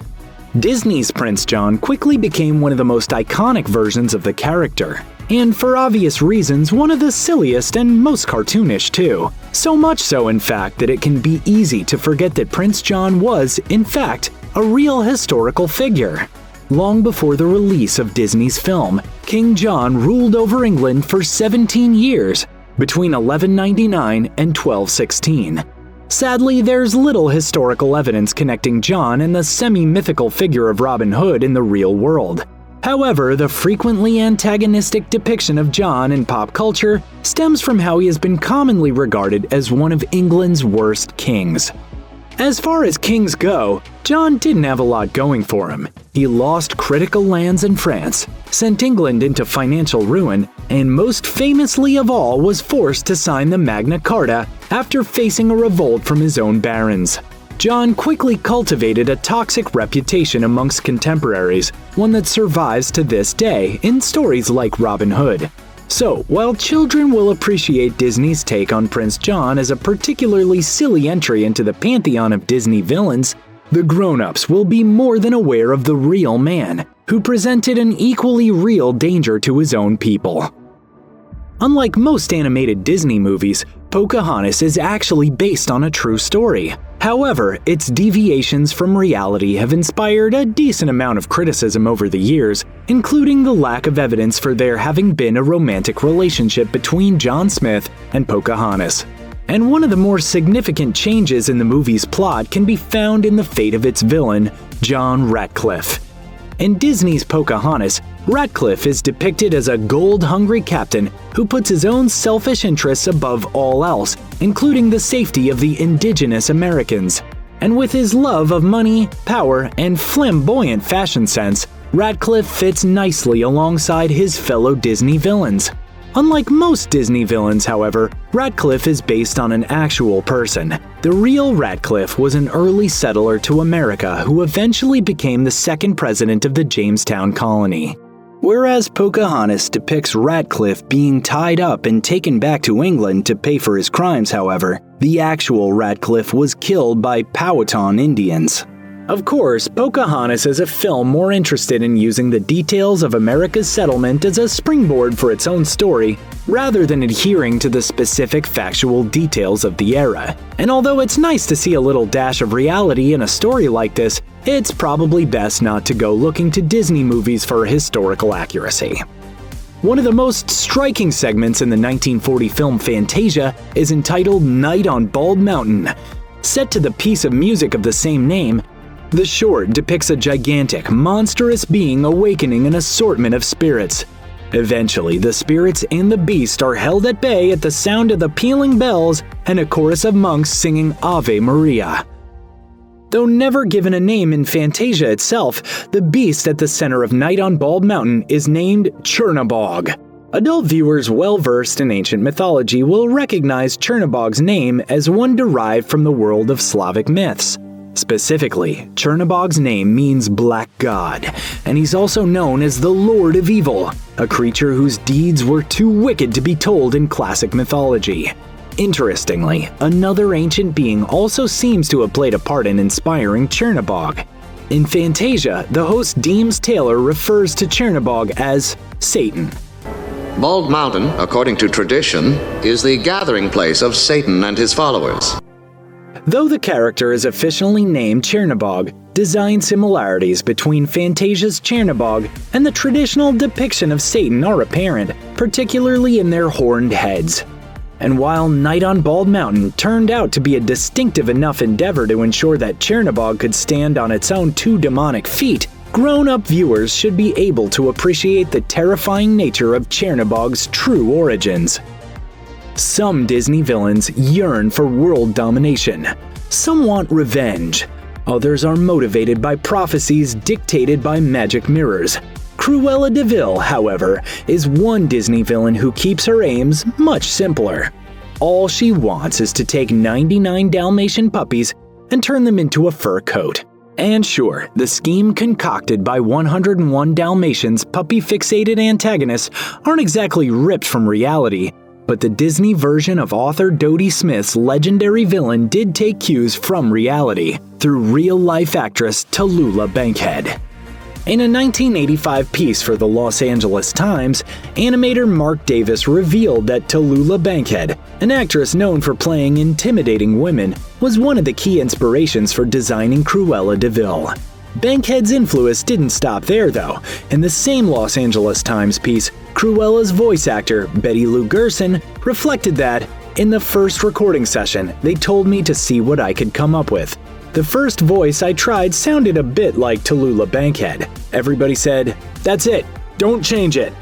Disney's Prince John quickly became one of the most iconic versions of the character, and for obvious reasons, one of the silliest and most cartoonish too. So much so, in fact, that it can be easy to forget that Prince John was, in fact, a real historical figure. Long before the release of Disney's film, King John ruled over England for 17 years, between 1199 and 1216. Sadly, there's little historical evidence connecting John and the semi-mythical figure of Robin Hood in the real world. However, the frequently antagonistic depiction of John in pop culture stems from how he has been commonly regarded as one of England's worst kings. As far as kings go, John didn't have a lot going for him. He lost critical lands in France, sent England into financial ruin, and most famously of all was forced to sign the Magna Carta after facing a revolt from his own barons. John quickly cultivated a toxic reputation amongst contemporaries, one that survives to this day in stories like Robin Hood. So, while children will appreciate Disney's take on Prince John as a particularly silly entry into the pantheon of Disney villains, the grown-ups will be more than aware of the real man, who presented an equally real danger to his own people. Unlike most animated Disney movies, Pocahontas is actually based on a true story. However, its deviations from reality have inspired a decent amount of criticism over the years, including the lack of evidence for there having been a romantic relationship between John Smith and Pocahontas. And one of the more significant changes in the movie's plot can be found in the fate of its villain, John Ratcliffe. In Disney's Pocahontas, Ratcliffe is depicted as a gold-hungry captain who puts his own selfish interests above all else, including the safety of the indigenous Americans. And with his love of money, power, and flamboyant fashion sense, Ratcliffe fits nicely alongside his fellow Disney villains. Unlike most Disney villains, however, Ratcliffe is based on an actual person. The real Ratcliffe was an early settler to America who eventually became the second president of the Jamestown colony. Whereas Pocahontas depicts Ratcliffe being tied up and taken back to England to pay for his crimes, however, the actual Ratcliffe was killed by Powhatan Indians. Of course, Pocahontas is a film more interested in using the details of America's settlement as a springboard for its own story, rather than adhering to the specific factual details of the era. And although it's nice to see a little dash of reality in a story like this, it's probably best not to go looking to Disney movies for historical accuracy. One of the most striking segments in the 1940 film Fantasia is entitled Night on Bald Mountain. Set to the piece of music of the same name, the short depicts a gigantic, monstrous being awakening an assortment of spirits. Eventually, the spirits and the beast are held at bay at the sound of the pealing bells and a chorus of monks singing Ave Maria. Though never given a name in Fantasia itself, the beast at the center of Night on Bald Mountain is named Chernabog. Adult viewers well-versed in ancient mythology will recognize Chernabog's name as one derived from the world of Slavic myths. Specifically, Chernabog's name means Black God, and he's also known as the Lord of Evil, a creature whose deeds were too wicked to be told in classic mythology. Interestingly, another ancient being also seems to have played a part in inspiring Chernabog. In Fantasia, the host Deems Taylor refers to Chernabog as Satan. Bald Mountain, according to tradition, is the gathering place of Satan and his followers. Though the character is officially named Chernabog, design similarities between Fantasia's Chernabog and the traditional depiction of Satan are apparent, particularly in their horned heads. And while Night on Bald Mountain turned out to be a distinctive enough endeavor to ensure that Chernabog could stand on its own two demonic feet, grown-up viewers should be able to appreciate the terrifying nature of Chernabog's true origins. Some Disney villains yearn for world domination. Some want revenge. Others are motivated by prophecies dictated by magic mirrors. Cruella de Vil, however, is one Disney villain who keeps her aims much simpler. All she wants is to take 99 Dalmatian puppies and turn them into a fur coat. And sure, the scheme concocted by 101 Dalmatians' puppy-fixated antagonists aren't exactly ripped from reality, but the Disney version of author Dodie Smith's legendary villain did take cues from reality through real-life actress Tallulah Bankhead. In a 1985 piece for the Los Angeles Times, animator Mark Davis revealed that Tallulah Bankhead, an actress known for playing intimidating women, was one of the key inspirations for designing Cruella de Vil. Bankhead's influence didn't stop there, though. In the same Los Angeles Times piece, Cruella's voice actor, Betty Lou Gerson, reflected that, "In the first recording session, they told me to see what I could come up with. The first voice I tried sounded a bit like Tallulah Bankhead. Everybody said, 'That's it, don't change it.'"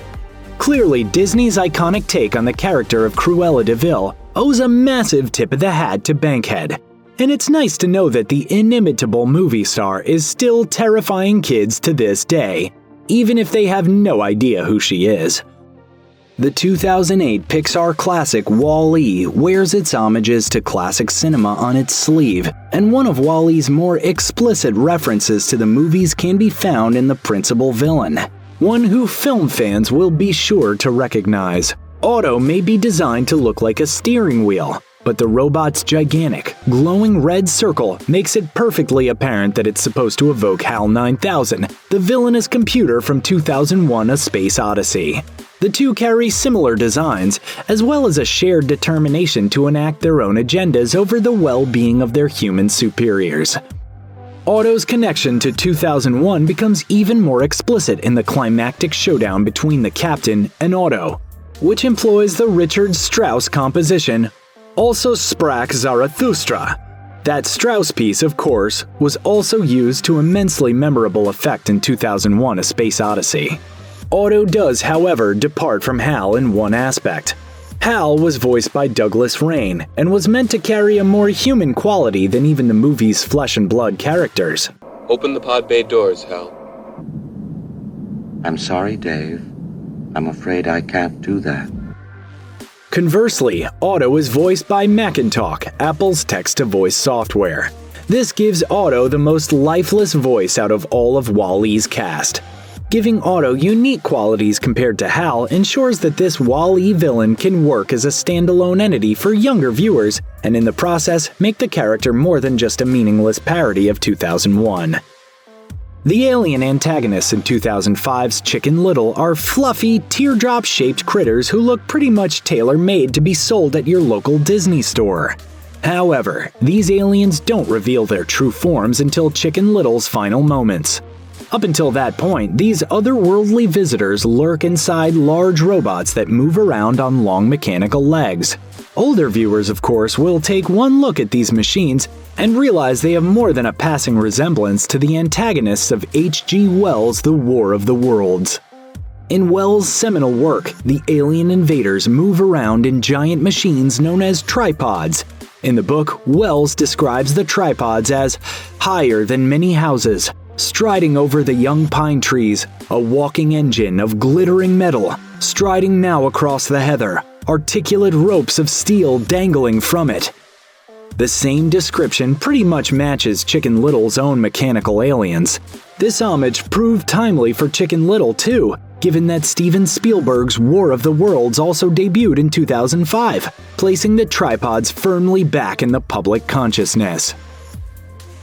Clearly, Disney's iconic take on the character of Cruella de Vil owes a massive tip of the hat to Bankhead. And it's nice to know that the inimitable movie star is still terrifying kids to this day, even if they have no idea who she is. The 2008 Pixar classic Wall-E wears its homages to classic cinema on its sleeve, and one of Wall-E's more explicit references to the movies can be found in the principal villain, one who film fans will be sure to recognize. Otto may be designed to look like a steering wheel, but the robot's gigantic, glowing red circle makes it perfectly apparent that it's supposed to evoke HAL 9000, the villainous computer from 2001: A Space Odyssey. The two carry similar designs, as well as a shared determination to enact their own agendas over the well-being of their human superiors. Otto's connection to 2001 becomes even more explicit in the climactic showdown between the captain and Otto, which employs the Richard Strauss composition Also Sprach Zarathustra. That Strauss piece, of course, was also used to immensely memorable effect in 2001: A Space Odyssey. Otto does, however, depart from Hal in one aspect. Hal was voiced by Douglas Rain and was meant to carry a more human quality than even the movie's flesh and blood characters. Open the pod bay doors, Hal. I'm sorry, Dave. I'm afraid I can't do that. Conversely, Otto is voiced by Macintalk, Apple's text-to-voice software. This gives Otto the most lifeless voice out of all of Wall-E's cast. Giving Otto unique qualities compared to Hal ensures that this Wall-E villain can work as a standalone entity for younger viewers, and in the process make the character more than just a meaningless parody of 2001. The alien antagonists in 2005's Chicken Little are fluffy, teardrop-shaped critters who look pretty much tailor-made to be sold at your local Disney store. However, these aliens don't reveal their true forms until Chicken Little's final moments. Up until that point, these otherworldly visitors lurk inside large robots that move around on long mechanical legs. Older viewers, of course, will take one look at these machines and realize they have more than a passing resemblance to the antagonists of H.G. Wells' The War of the Worlds. In Wells' seminal work, the alien invaders move around in giant machines known as tripods. In the book, Wells describes the tripods as higher than many houses, striding over the young pine trees, a walking engine of glittering metal, striding now across the heather, articulate ropes of steel dangling from it. The same description pretty much matches Chicken Little's own mechanical aliens. This homage proved timely for Chicken Little too, given that Steven Spielberg's War of the Worlds also debuted in 2005, placing the tripods firmly back in the public consciousness.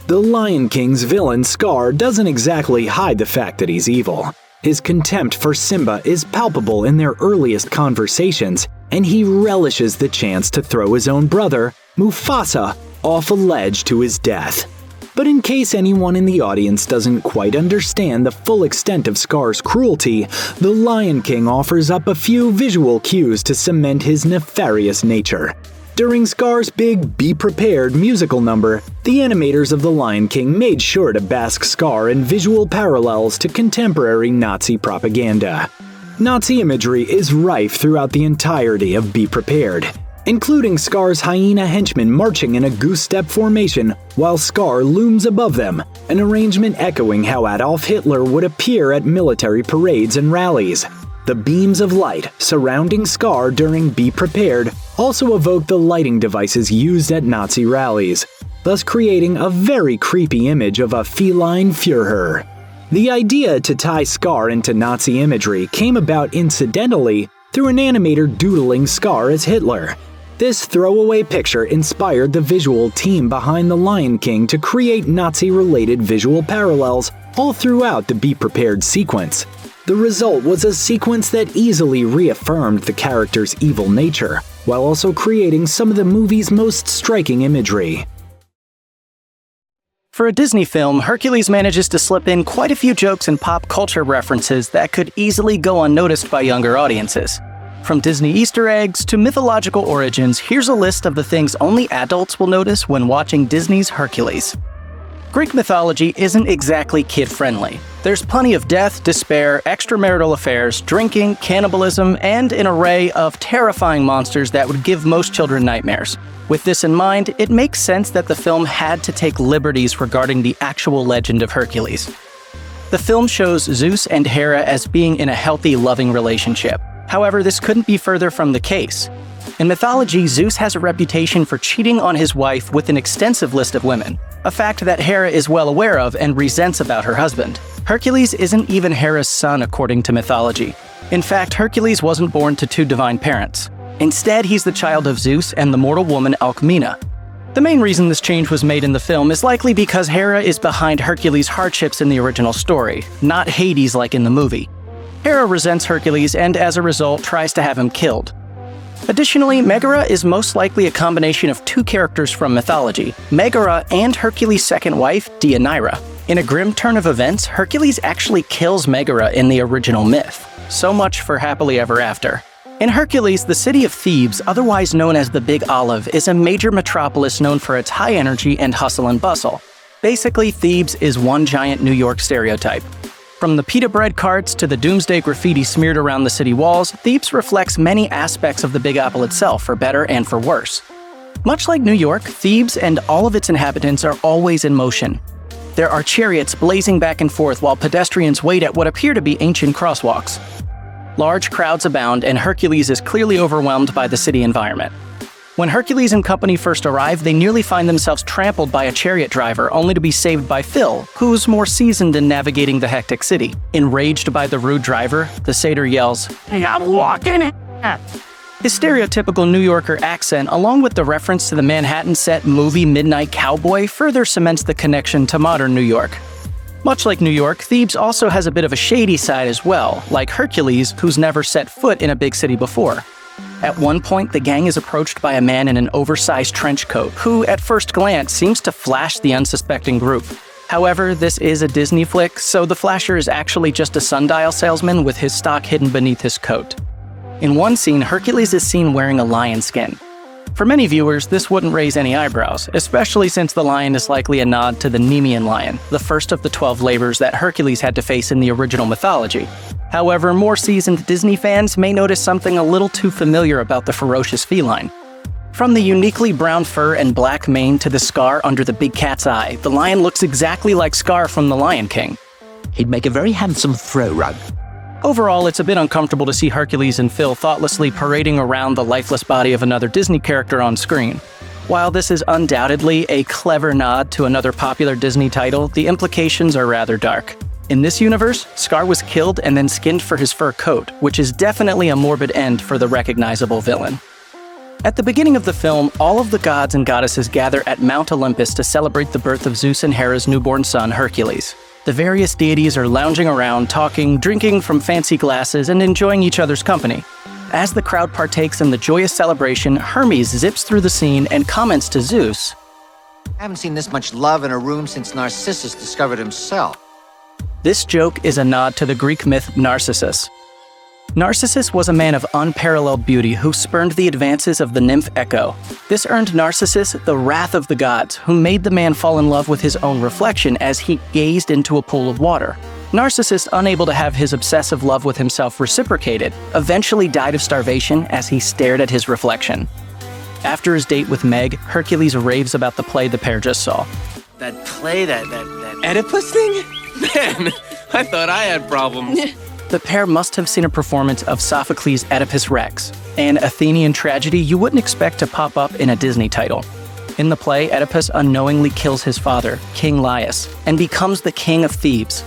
The Lion King's villain Scar doesn't exactly hide the fact that he's evil. His contempt for Simba is palpable in their earliest conversations, and he relishes the chance to throw his own brother, Mufasa, off a ledge to his death. But in case anyone in the audience doesn't quite understand the full extent of Scar's cruelty, the Lion King offers up a few visual cues to cement his nefarious nature. During Scar's big Be Prepared musical number, the animators of The Lion King made sure to bask Scar in visual parallels to contemporary Nazi propaganda. Nazi imagery is rife throughout the entirety of Be Prepared, including Scar's hyena henchmen marching in a goose-step formation while Scar looms above them, an arrangement echoing how Adolf Hitler would appear at military parades and rallies. The beams of light surrounding Scar during Be Prepared also evoke the lighting devices used at Nazi rallies, thus creating a very creepy image of a feline Führer. The idea to tie Scar into Nazi imagery came about incidentally through an animator doodling Scar as Hitler. This throwaway picture inspired the visual team behind The Lion King to create Nazi-related visual parallels all throughout the Be Prepared sequence. The result was a sequence that easily reaffirmed the character's evil nature, while also creating some of the movie's most striking imagery. For a Disney film, Hercules manages to slip in quite a few jokes and pop culture references that could easily go unnoticed by younger audiences. From Disney Easter eggs to mythological origins, here's a list of the things only adults will notice when watching Disney's Hercules. Greek mythology isn't exactly kid-friendly. There's plenty of death, despair, extramarital affairs, drinking, cannibalism, and an array of terrifying monsters that would give most children nightmares. With this in mind, it makes sense that the film had to take liberties regarding the actual legend of Hercules. The film shows Zeus and Hera as being in a healthy, loving relationship. However, this couldn't be further from the case. In mythology, Zeus has a reputation for cheating on his wife with an extensive list of women, a fact that Hera is well aware of and resents about her husband. Hercules isn't even Hera's son according to mythology. In fact, Hercules wasn't born to two divine parents. Instead, he's the child of Zeus and the mortal woman Alcmena. The main reason this change was made in the film is likely because Hera is behind Hercules' hardships in the original story, not Hades like in the movie. Hera resents Hercules and as a result tries to have him killed. Additionally, Megara is most likely a combination of two characters from mythology, Megara and Hercules' second wife, Deianira. In a grim turn of events, Hercules actually kills Megara in the original myth. So much for happily ever after. In Hercules, the city of Thebes, otherwise known as the Big Olive, is a major metropolis known for its high energy and hustle and bustle. Basically, Thebes is one giant New York stereotype. From the pita bread carts to the doomsday graffiti smeared around the city walls, Thebes reflects many aspects of the Big Apple itself, for better and for worse. Much like New York, Thebes and all of its inhabitants are always in motion. There are chariots blazing back and forth while pedestrians wait at what appear to be ancient crosswalks. Large crowds abound, and Hercules is clearly overwhelmed by the city environment. When Hercules and company first arrive, they nearly find themselves trampled by a chariot driver, only to be saved by Phil, who's more seasoned in navigating the hectic city. Enraged by the rude driver, the satyr yells, "Hey, I'm walking it!" His stereotypical New Yorker accent, along with the reference to the Manhattan set movie Midnight Cowboy, further cements the connection to modern New York. Much like New York, Thebes also has a bit of a shady side as well, like Hercules, who's never set foot in a big city before. At one point, the gang is approached by a man in an oversized trench coat, who, at first glance, seems to flash the unsuspecting group. However, this is a Disney flick, so the Flasher is actually just a sundial salesman with his stock hidden beneath his coat. In one scene, Hercules is seen wearing a lion skin. For many viewers, this wouldn't raise any eyebrows, especially since the lion is likely a nod to the Nemean lion, the first of the 12 labors that Hercules had to face in the original mythology. However, more seasoned Disney fans may notice something a little too familiar about the ferocious feline. From the uniquely brown fur and black mane to the scar under the big cat's eye, the lion looks exactly like Scar from The Lion King. He'd make a very handsome throw rug. Overall, it's a bit uncomfortable to see Hercules and Phil thoughtlessly parading around the lifeless body of another Disney character on screen. While this is undoubtedly a clever nod to another popular Disney title, the implications are rather dark. In this universe, Scar was killed and then skinned for his fur coat, which is definitely a morbid end for the recognizable villain. At the beginning of the film, all of the gods and goddesses gather at Mount Olympus to celebrate the birth of Zeus and Hera's newborn son, Hercules. The various deities are lounging around, talking, drinking from fancy glasses, and enjoying each other's company. As the crowd partakes in the joyous celebration, Hermes zips through the scene and comments to Zeus, I haven't seen this much love in a room since Narcissus discovered himself. This joke is a nod to the Greek myth Narcissus. Narcissus was a man of unparalleled beauty who spurned the advances of the nymph Echo. This earned Narcissus the wrath of the gods, who made the man fall in love with his own reflection as he gazed into a pool of water. Narcissus, unable to have his obsessive love with himself reciprocated, eventually died of starvation as he stared at his reflection. After his date with Meg, Hercules raves about the play the pair just saw. That play, that Oedipus thing? Man, I thought I had problems. The pair must have seen a performance of Sophocles' Oedipus Rex, an Athenian tragedy you wouldn't expect to pop up in a Disney title. In the play, Oedipus unknowingly kills his father, King Laius, and becomes the king of Thebes.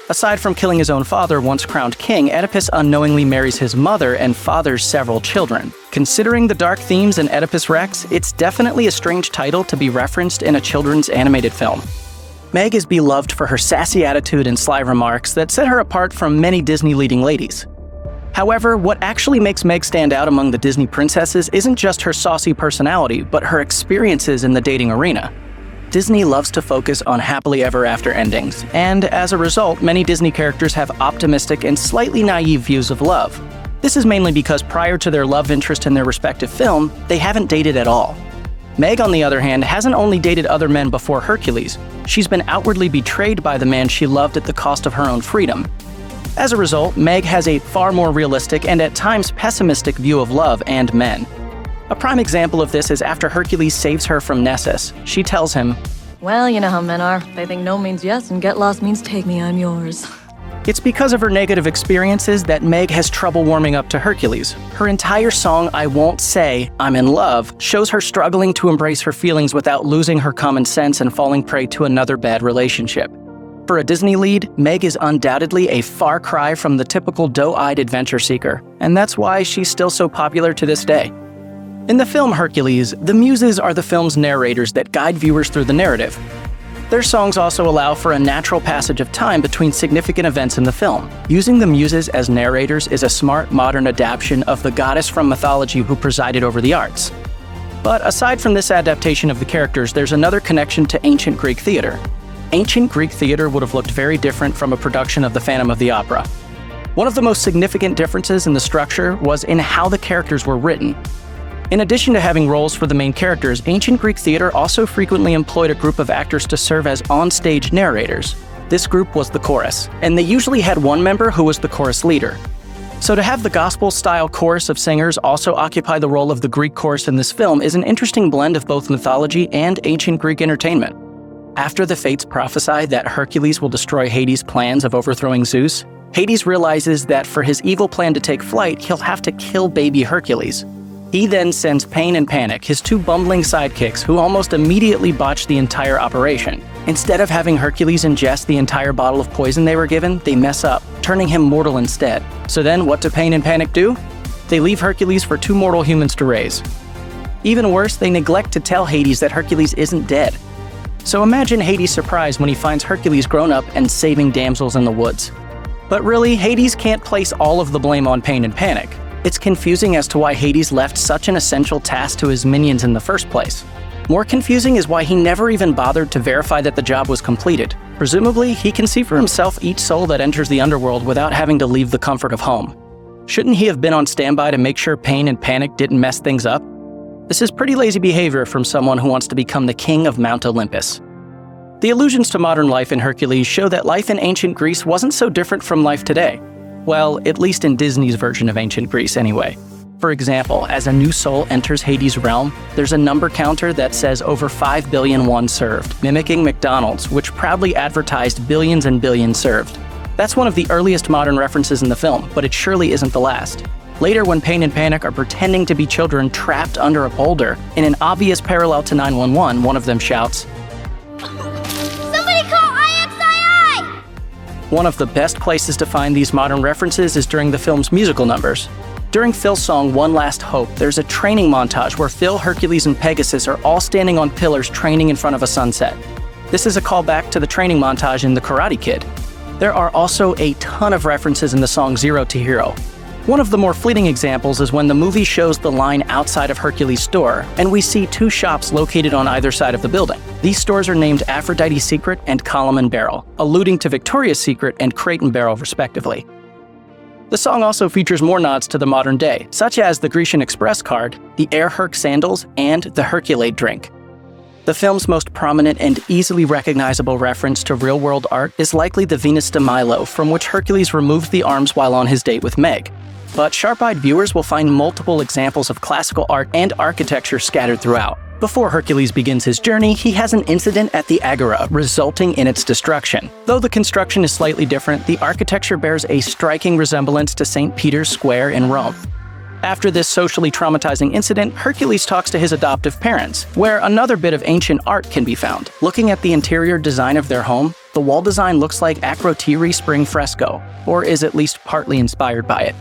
Aside from killing his own father once crowned king, Oedipus unknowingly marries his mother and fathers several children. Considering the dark themes in Oedipus Rex, it's definitely a strange title to be referenced in a children's animated film. Meg is beloved for her sassy attitude and sly remarks that set her apart from many Disney leading ladies. However, what actually makes Meg stand out among the Disney princesses isn't just her saucy personality, but her experiences in the dating arena. Disney loves to focus on happily ever after endings, and as a result, many Disney characters have optimistic and slightly naive views of love. This is mainly because prior to their love interest in their respective film, they haven't dated at all. Meg, on the other hand, hasn't only dated other men before Hercules, she's been outwardly betrayed by the man she loved at the cost of her own freedom. As a result, Meg has a far more realistic and at times pessimistic view of love and men. A prime example of this is after Hercules saves her from Nessus. She tells him, Well, you know how men are. They think no means yes and get lost means take me, I'm yours. It's because of her negative experiences that Meg has trouble warming up to Hercules. Her entire song, I Won't Say, I'm in Love, shows her struggling to embrace her feelings without losing her common sense and falling prey to another bad relationship. For a Disney lead, Meg is undoubtedly a far cry from the typical doe-eyed adventure seeker, and that's why she's still so popular to this day. In the film Hercules, the Muses are the film's narrators that guide viewers through the narrative. Their songs also allow for a natural passage of time between significant events in the film. Using the Muses as narrators is a smart, modern adaptation of the goddess from mythology who presided over the arts. But aside from this adaptation of the characters, there's another connection to ancient Greek theater. Ancient Greek theater would have looked very different from a production of The Phantom of the Opera. One of the most significant differences in the structure was in how the characters were written. In addition to having roles for the main characters, ancient Greek theater also frequently employed a group of actors to serve as on-stage narrators. This group was the chorus, and they usually had one member who was the chorus leader. So to have the gospel-style chorus of singers also occupy the role of the Greek chorus in this film is an interesting blend of both mythology and ancient Greek entertainment. After the fates prophesy that Hercules will destroy Hades' plans of overthrowing Zeus, Hades realizes that for his evil plan to take flight, he'll have to kill baby Hercules. He then sends Pain and Panic, his two bumbling sidekicks, who almost immediately botch the entire operation. Instead of having Hercules ingest the entire bottle of poison they were given, they mess up, turning him mortal instead. So then, what do Pain and Panic do? They leave Hercules for two mortal humans to raise. Even worse, they neglect to tell Hades that Hercules isn't dead. So imagine Hades' surprise when he finds Hercules grown up and saving damsels in the woods. But really, Hades can't place all of the blame on Pain and Panic. It's confusing as to why Hades left such an essential task to his minions in the first place. More confusing is why he never even bothered to verify that the job was completed. Presumably, he can see for himself each soul that enters the underworld without having to leave the comfort of home. Shouldn't he have been on standby to make sure pain and panic didn't mess things up? This is pretty lazy behavior from someone who wants to become the king of Mount Olympus. The allusions to modern life in Hercules show that life in ancient Greece wasn't so different from life today. Well, at least in Disney's version of ancient Greece anyway. For example, as a new soul enters Hades' realm, there's a number counter that says over 5 billion won served, mimicking McDonald's, which proudly advertised billions and billions served. That's one of the earliest modern references in the film, but it surely isn't the last. Later, when Pain and Panic are pretending to be children trapped under a boulder, in an obvious parallel to 911, one of them shouts, "Somebody call IXII!" One of the best places to find these modern references is during the film's musical numbers. During Phil's song One Last Hope, there's a training montage where Phil, Hercules, and Pegasus are all standing on pillars training in front of a sunset. This is a callback to the training montage in The Karate Kid. There are also a ton of references in the song Zero to Hero. One of the more fleeting examples is when the movie shows the line outside of Hercules' store, and we see two shops located on either side of the building. These stores are named Aphrodite's Secret and Column and Barrel, alluding to Victoria's Secret and Crate and Barrel respectively. The song also features more nods to the modern day, such as the Grecian Express card, the Air Herc sandals, and the Herculade drink. The film's most prominent and easily recognizable reference to real-world art is likely the Venus de Milo, from which Hercules removed the arms while on his date with Meg. But sharp-eyed viewers will find multiple examples of classical art and architecture scattered throughout. Before Hercules begins his journey, he has an incident at the Agora, resulting in its destruction. Though the construction is slightly different, the architecture bears a striking resemblance to St. Peter's Square in Rome. After this socially traumatizing incident, Hercules talks to his adoptive parents, where another bit of ancient art can be found. Looking at the interior design of their home, the wall design looks like Akrotiri spring fresco, or is at least partly inspired by it.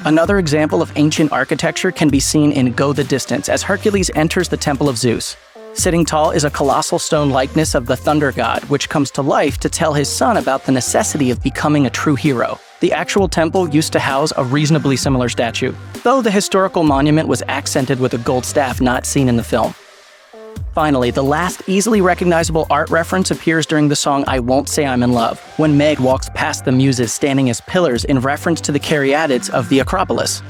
Another example of ancient architecture can be seen in Go the Distance as Hercules enters the Temple of Zeus. Sitting tall is a colossal stone likeness of the thunder god, which comes to life to tell his son about the necessity of becoming a true hero. The actual temple used to house a reasonably similar statue, though the historical monument was accented with a gold staff not seen in the film. Finally, the last easily recognizable art reference appears during the song I Won't Say I'm in Love, when Meg walks past the muses standing as pillars in reference to the caryatids of the Acropolis.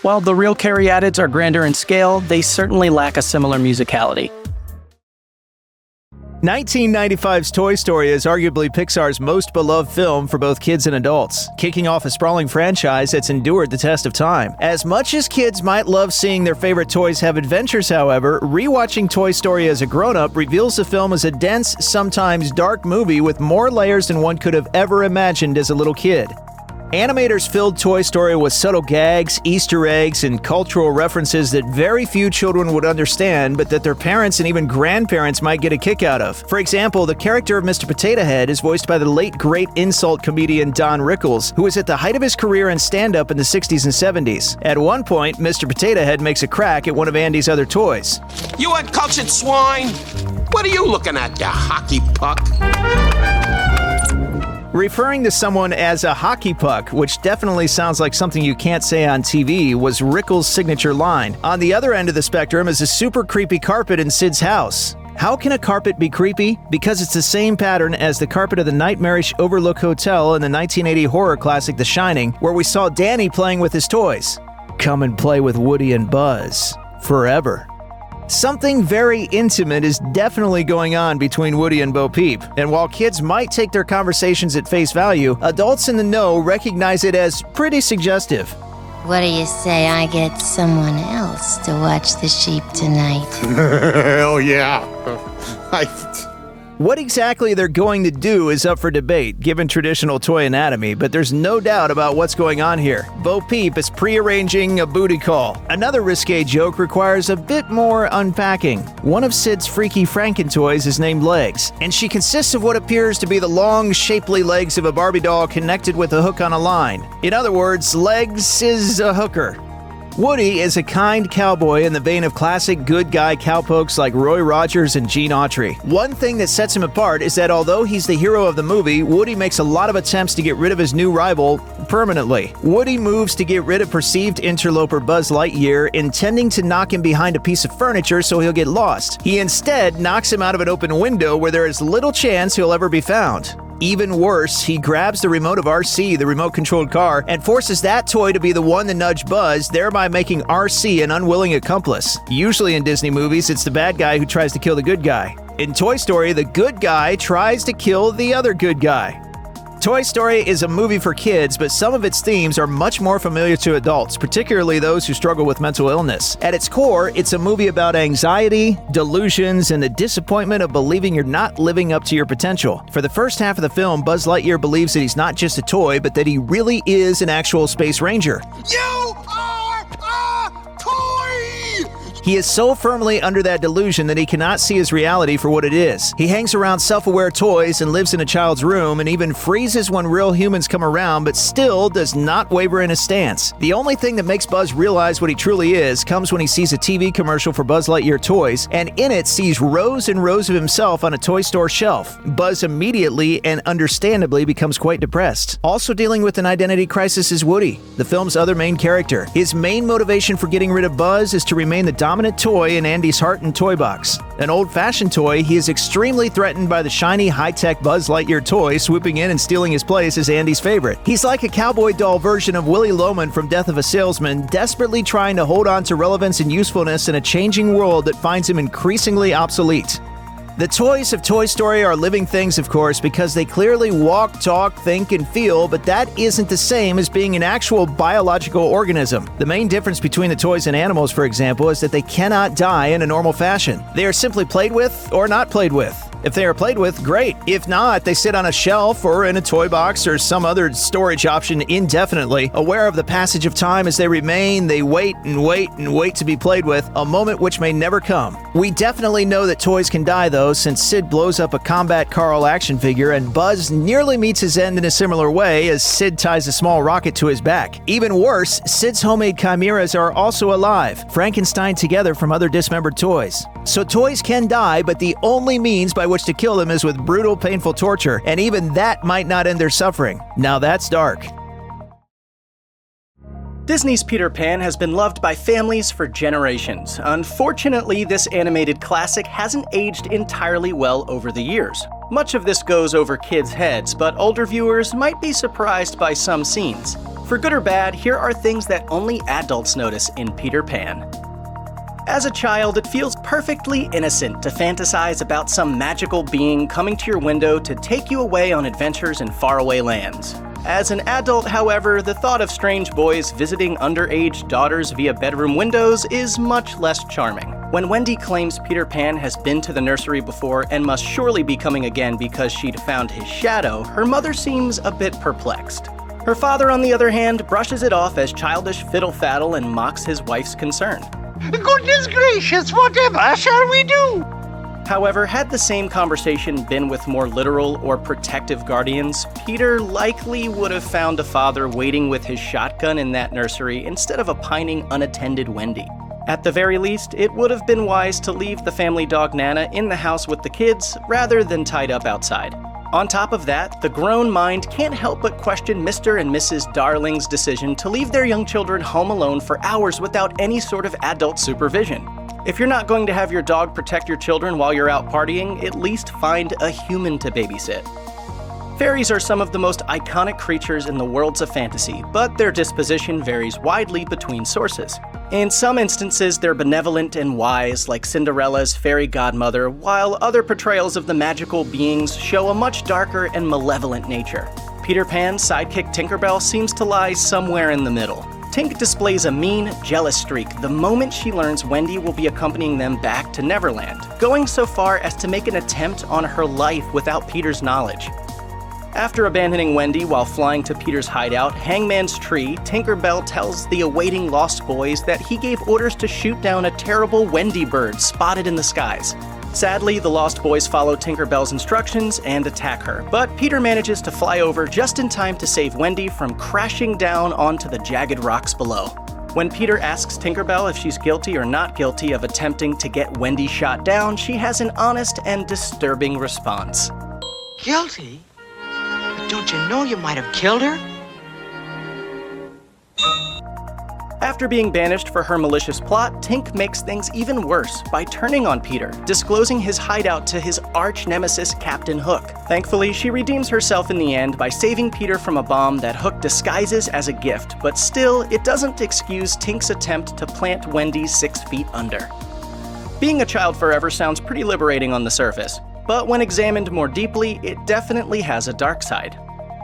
While the real caryatids are grander in scale, they certainly lack a similar musicality. 1995's Toy Story is arguably Pixar's most beloved film for both kids and adults, kicking off a sprawling franchise that's endured the test of time. As much as kids might love seeing their favorite toys have adventures, however, rewatching Toy Story as a grown-up reveals the film as a dense, sometimes dark movie with more layers than one could have ever imagined as a little kid. Animators filled Toy Story with subtle gags, Easter eggs, and cultural references that very few children would understand, but that their parents and even grandparents might get a kick out of. For example, the character of Mr. Potato Head is voiced by the late great insult comedian Don Rickles, who was at the height of his career in stand-up in the 60s and 70s. At one point, Mr. Potato Head makes a crack at one of Andy's other toys. You uncultured swine! What are you looking at, you hockey puck? Referring to someone as a hockey puck, which definitely sounds like something you can't say on TV, was Rickles' signature line. On the other end of the spectrum is a super creepy carpet in Sid's house. How can a carpet be creepy? Because it's the same pattern as the carpet of the nightmarish Overlook Hotel in the 1980 horror classic The Shining, where we saw Danny playing with his toys. Come and play with Woody and Buzz. Forever. Something very intimate is definitely going on between Woody and Bo Peep, and while kids might take their conversations at face value, adults in the know recognize it as pretty suggestive. What do you say I get someone else to watch the sheep tonight? Hell yeah. What exactly they're going to do is up for debate, given traditional toy anatomy, but there's no doubt about what's going on here. Bo Peep is prearranging a booty call. Another risque joke requires a bit more unpacking. One of Sid's freaky Franken-toys is named Legs, and she consists of what appears to be the long, shapely legs of a Barbie doll connected with a hook on a line. In other words, Legs is a hooker. Woody is a kind cowboy in the vein of classic good guy cowpokes like Roy Rogers and Gene Autry. One thing that sets him apart is that although he's the hero of the movie, Woody makes a lot of attempts to get rid of his new rival permanently. Woody moves to get rid of perceived interloper Buzz Lightyear, intending to knock him behind a piece of furniture so he'll get lost. He instead knocks him out of an open window where there is little chance he'll ever be found. Even worse, he grabs the remote of RC, the remote-controlled car, and forces that toy to be the one to nudge Buzz, thereby making RC an unwilling accomplice. Usually in Disney movies, it's the bad guy who tries to kill the good guy. In Toy Story, the good guy tries to kill the other good guy. Toy Story is a movie for kids, but some of its themes are much more familiar to adults, particularly those who struggle with mental illness. At its core, it's a movie about anxiety, delusions, and the disappointment of believing you're not living up to your potential. For the first half of the film, Buzz Lightyear believes that he's not just a toy, but that he really is an actual space ranger. You are a toy! He is so firmly under that delusion that he cannot see his reality for what it is. He hangs around self-aware toys and lives in a child's room and even freezes when real humans come around, but still does not waver in his stance. The only thing that makes Buzz realize what he truly is comes when he sees a TV commercial for Buzz Lightyear toys, and in it sees rows and rows of himself on a toy store shelf. Buzz immediately and understandably becomes quite depressed. Also dealing with an identity crisis is Woody, the film's other main character. His main motivation for getting rid of Buzz is to remain the dominant toy in Andy's heart and toy box. An old-fashioned toy, he is extremely threatened by the shiny, high-tech Buzz Lightyear toy swooping in and stealing his place as Andy's favorite. He's like a cowboy doll version of Willy Loman from Death of a Salesman, desperately trying to hold on to relevance and usefulness in a changing world that finds him increasingly obsolete. The toys of Toy Story are living things, of course, because they clearly walk, talk, think, and feel, but that isn't the same as being an actual biological organism. The main difference between the toys and animals, for example, is that they cannot die in a normal fashion. They are simply played with or not played with. If they are played with, great. If not, they sit on a shelf or in a toy box or some other storage option indefinitely, aware of the passage of time as they remain. They wait and wait and wait to be played with, a moment which may never come. We definitely know that toys can die, though, since Sid blows up a Combat Carl action figure and Buzz nearly meets his end in a similar way as Sid ties a small rocket to his back. Even worse, Sid's homemade chimeras are also alive, Frankenstein together from other dismembered toys. So toys can die, but the only means by which to kill them is with brutal, painful torture, and even that might not end their suffering. Now that's dark. Disney's Peter Pan has been loved by families for generations. Unfortunately, this animated classic hasn't aged entirely well over the years. Much of this goes over kids' heads, but older viewers might be surprised by some scenes. For good or bad, here are things that only adults notice in Peter Pan. As a child, it feels perfectly innocent to fantasize about some magical being coming to your window to take you away on adventures in faraway lands. As an adult, however, the thought of strange boys visiting underage daughters via bedroom windows is much less charming. When Wendy claims Peter Pan has been to the nursery before and must surely be coming again because she'd found his shadow, her mother seems a bit perplexed. Her father, on the other hand, brushes it off as childish fiddle-faddle and mocks his wife's concern. Goodness gracious, whatever shall we do? However, had the same conversation been with more literal or protective guardians, Peter likely would have found a father waiting with his shotgun in that nursery instead of a pining, unattended Wendy. At the very least, it would have been wise to leave the family dog Nana in the house with the kids rather than tied up outside. On top of that, the grown mind can't help but question Mr. and Mrs. Darling's decision to leave their young children home alone for hours without any sort of adult supervision. If you're not going to have your dog protect your children while you're out partying, at least find a human to babysit. Fairies are some of the most iconic creatures in the worlds of fantasy, but their disposition varies widely between sources. In some instances, they're benevolent and wise, like Cinderella's fairy godmother, while other portrayals of the magical beings show a much darker and malevolent nature. Peter Pan's sidekick Tinkerbell seems to lie somewhere in the middle. Tink displays a mean, jealous streak the moment she learns Wendy will be accompanying them back to Neverland, going so far as to make an attempt on her life without Peter's knowledge. After abandoning Wendy while flying to Peter's hideout, Hangman's Tree, Tinkerbell tells the awaiting Lost Boys that he gave orders to shoot down a terrible Wendy bird spotted in the skies. Sadly, the Lost Boys follow Tinkerbell's instructions and attack her, but Peter manages to fly over just in time to save Wendy from crashing down onto the jagged rocks below. When Peter asks Tinkerbell if she's guilty or not guilty of attempting to get Wendy shot down, she has an honest and disturbing response. Guilty? But don't you know you might have killed her? After being banished for her malicious plot, Tink makes things even worse by turning on Peter, disclosing his hideout to his arch-nemesis Captain Hook. Thankfully, she redeems herself in the end by saving Peter from a bomb that Hook disguises as a gift, but still, it doesn't excuse Tink's attempt to plant Wendy 6 feet under. Being a child forever sounds pretty liberating on the surface, but when examined more deeply, it definitely has a dark side.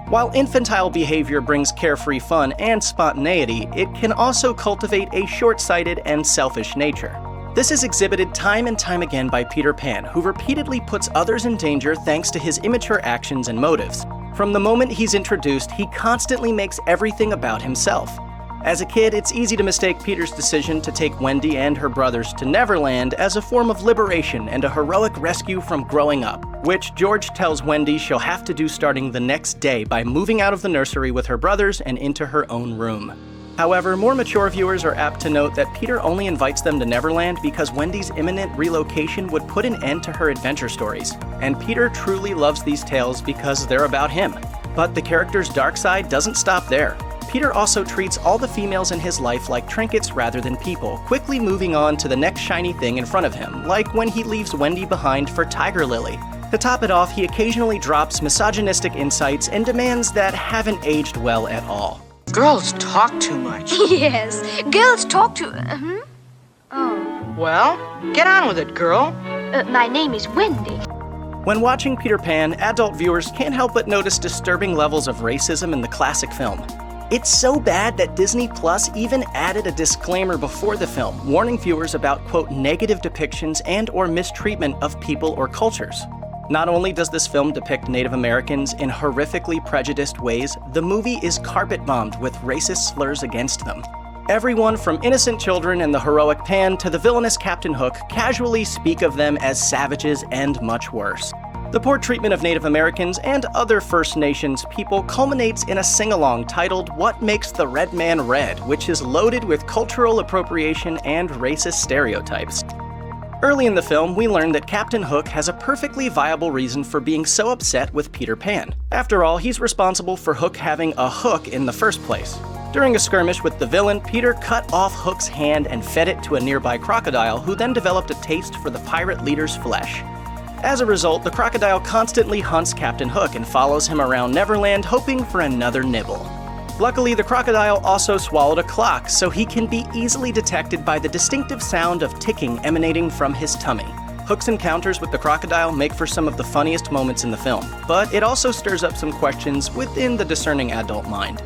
While infantile behavior brings carefree fun and spontaneity, it can also cultivate a short-sighted and selfish nature. This is exhibited time and time again by Peter Pan, who repeatedly puts others in danger thanks to his immature actions and motives. From the moment he's introduced, he constantly makes everything about himself. As a kid, it's easy to mistake Peter's decision to take Wendy and her brothers to Neverland as a form of liberation and a heroic rescue from growing up, which George tells Wendy she'll have to do starting the next day by moving out of the nursery with her brothers and into her own room. However, more mature viewers are apt to note that Peter only invites them to Neverland because Wendy's imminent relocation would put an end to her adventure stories, and Peter truly loves these tales because they're about him. But the character's dark side doesn't stop there. Peter also treats all the females in his life like trinkets rather than people, quickly moving on to the next shiny thing in front of him, like when he leaves Wendy behind for Tiger Lily. To top it off, he occasionally drops misogynistic insights and demands that haven't aged well at all. Girls talk too much. Yes, girls talk to... Oh. Well, get on with it, girl. My name is Wendy. When watching Peter Pan, adult viewers can't help but notice disturbing levels of racism in the classic film. It's so bad that Disney Plus even added a disclaimer before the film, warning viewers about, quote, negative depictions and or mistreatment of people or cultures. Not only does this film depict Native Americans in horrifically prejudiced ways, the movie is carpet-bombed with racist slurs against them. Everyone from innocent children and the heroic Pan to the villainous Captain Hook casually speak of them as savages and much worse. The poor treatment of Native Americans and other First Nations people culminates in a sing-along titled What Makes the Red Man Red, which is loaded with cultural appropriation and racist stereotypes. Early in the film, we learn that Captain Hook has a perfectly viable reason for being so upset with Peter Pan. After all, he's responsible for Hook having a hook in the first place. During a skirmish with the villain, Peter cut off Hook's hand and fed it to a nearby crocodile, who then developed a taste for the pirate leader's flesh. As a result, the crocodile constantly hunts Captain Hook and follows him around Neverland, hoping for another nibble. Luckily, the crocodile also swallowed a clock, so he can be easily detected by the distinctive sound of ticking emanating from his tummy. Hook's encounters with the crocodile make for some of the funniest moments in the film, but it also stirs up some questions within the discerning adult mind.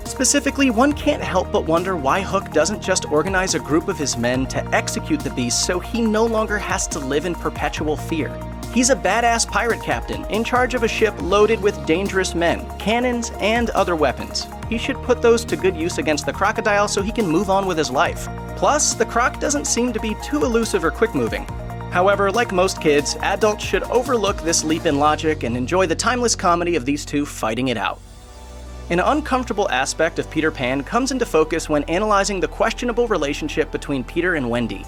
Specifically, one can't help but wonder why Hook doesn't just organize a group of his men to execute the beast so he no longer has to live in perpetual fear. He's a badass pirate captain in charge of a ship loaded with dangerous men, cannons, and other weapons. He should put those to good use against the crocodile so he can move on with his life. Plus, the croc doesn't seem to be too elusive or quick-moving. However, like most kids, adults should overlook this leap in logic and enjoy the timeless comedy of these two fighting it out. An uncomfortable aspect of Peter Pan comes into focus when analyzing the questionable relationship between Peter and Wendy.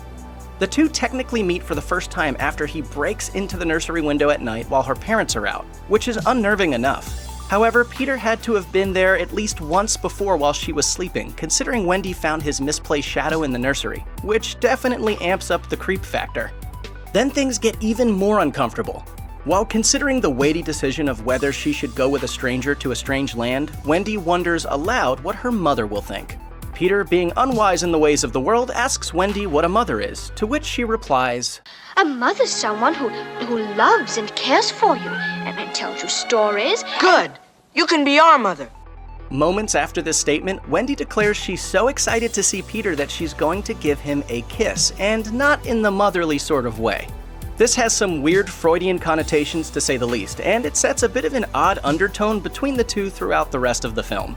The two technically meet for the first time after he breaks into the nursery window at night while her parents are out, which is unnerving enough. However, Peter had to have been there at least once before while she was sleeping, considering Wendy found his misplaced shadow in the nursery, which definitely amps up the creep factor. Then things get even more uncomfortable. While considering the weighty decision of whether she should go with a stranger to a strange land, Wendy wonders aloud what her mother will think. Peter, being unwise in the ways of the world, asks Wendy what a mother is, to which she replies, A mother's someone who loves and cares for you and tells you stories. Good! You can be our mother. Moments after this statement, Wendy declares she's so excited to see Peter that she's going to give him a kiss, and not in the motherly sort of way. This has some weird Freudian connotations to say the least, and it sets a bit of an odd undertone between the two throughout the rest of the film.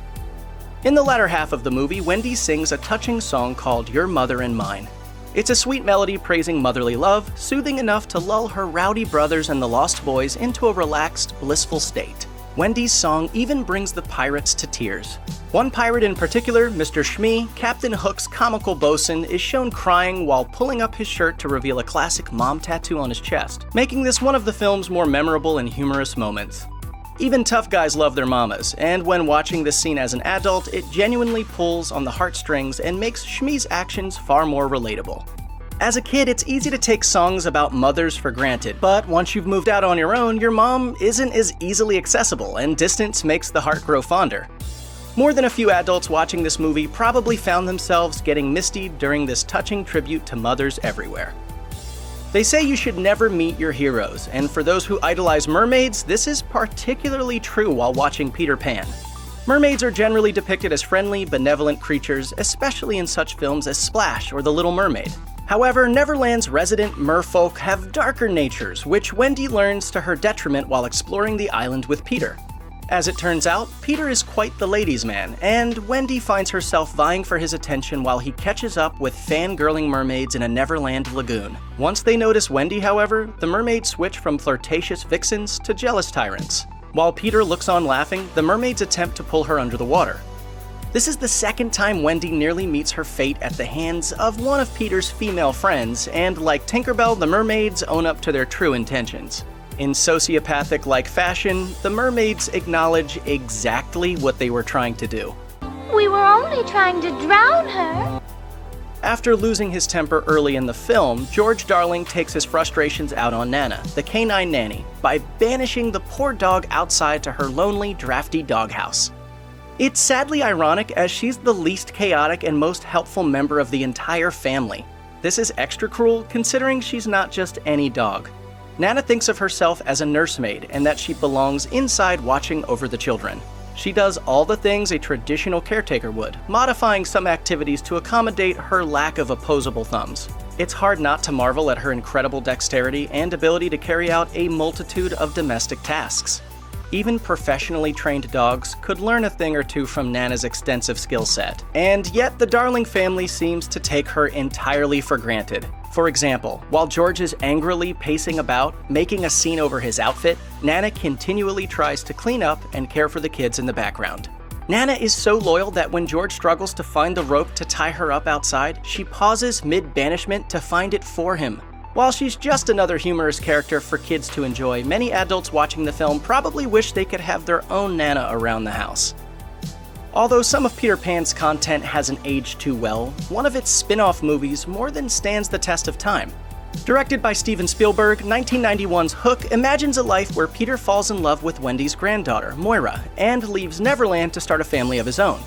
In the latter half of the movie, Wendy sings a touching song called Your Mother and Mine. It's a sweet melody praising motherly love, soothing enough to lull her rowdy brothers and the Lost Boys into a relaxed, blissful state. Wendy's song even brings the pirates to tears. One pirate in particular, Mr. Shmee, Captain Hook's comical bosun, is shown crying while pulling up his shirt to reveal a classic mom tattoo on his chest, making this one of the film's more memorable and humorous moments. Even tough guys love their mamas, and when watching this scene as an adult, it genuinely pulls on the heartstrings and makes Shmee's actions far more relatable. As a kid, it's easy to take songs about mothers for granted, but once you've moved out on your own, your mom isn't as easily accessible, and distance makes the heart grow fonder. More than a few adults watching this movie probably found themselves getting misty during this touching tribute to mothers everywhere. They say you should never meet your heroes, and for those who idolize mermaids, this is particularly true while watching Peter Pan. Mermaids are generally depicted as friendly, benevolent creatures, especially in such films as Splash or The Little Mermaid. However, Neverland's resident merfolk have darker natures, which Wendy learns to her detriment while exploring the island with Peter. As it turns out, Peter is quite the ladies' man, and Wendy finds herself vying for his attention while he catches up with fangirling mermaids in a Neverland lagoon. Once they notice Wendy, however, the mermaids switch from flirtatious vixens to jealous tyrants. While Peter looks on laughing, the mermaids attempt to pull her under the water. This is the second time Wendy nearly meets her fate at the hands of one of Peter's female friends, and like Tinkerbell, the mermaids own up to their true intentions. In sociopathic-like fashion, the mermaids acknowledge exactly what they were trying to do. We were only trying to drown her. After losing his temper early in the film, George Darling takes his frustrations out on Nana, the canine nanny, by banishing the poor dog outside to her lonely, drafty doghouse. It's sadly ironic as she's the least chaotic and most helpful member of the entire family. This is extra cruel considering she's not just any dog. Nana thinks of herself as a nursemaid and that she belongs inside watching over the children. She does all the things a traditional caretaker would, modifying some activities to accommodate her lack of opposable thumbs. It's hard not to marvel at her incredible dexterity and ability to carry out a multitude of domestic tasks. Even professionally trained dogs could learn a thing or two from Nana's extensive skill set, and yet the Darling family seems to take her entirely for granted. For example, while George is angrily pacing about, making a scene over his outfit, Nana continually tries to clean up and care for the kids in the background. Nana is so loyal that when George struggles to find the rope to tie her up outside, she pauses mid-banishment to find it for him. While she's just another humorous character for kids to enjoy, many adults watching the film probably wish they could have their own Nana around the house. Although some of Peter Pan's content hasn't aged too well, one of its spin-off movies more than stands the test of time. Directed by Steven Spielberg, 1991's Hook imagines a life where Peter falls in love with Wendy's granddaughter, Moira, and leaves Neverland to start a family of his own.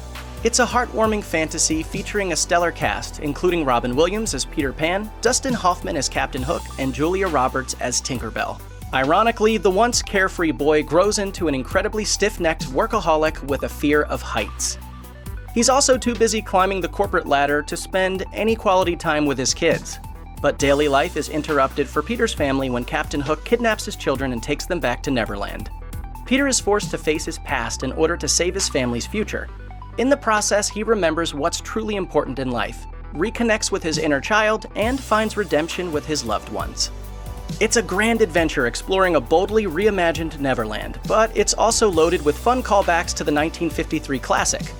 It's a heartwarming fantasy featuring a stellar cast, including Robin Williams as Peter Pan, Dustin Hoffman as Captain Hook, and Julia Roberts as Tinkerbell. Ironically, the once carefree boy grows into an incredibly stiff-necked workaholic with a fear of heights. He's also too busy climbing the corporate ladder to spend any quality time with his kids. But daily life is interrupted for Peter's family when Captain Hook kidnaps his children and takes them back to Neverland. Peter is forced to face his past in order to save his family's future. In the process, he remembers what's truly important in life, reconnects with his inner child, and finds redemption with his loved ones. It's a grand adventure exploring a boldly reimagined Neverland, but it's also loaded with fun callbacks to the 1953 classic.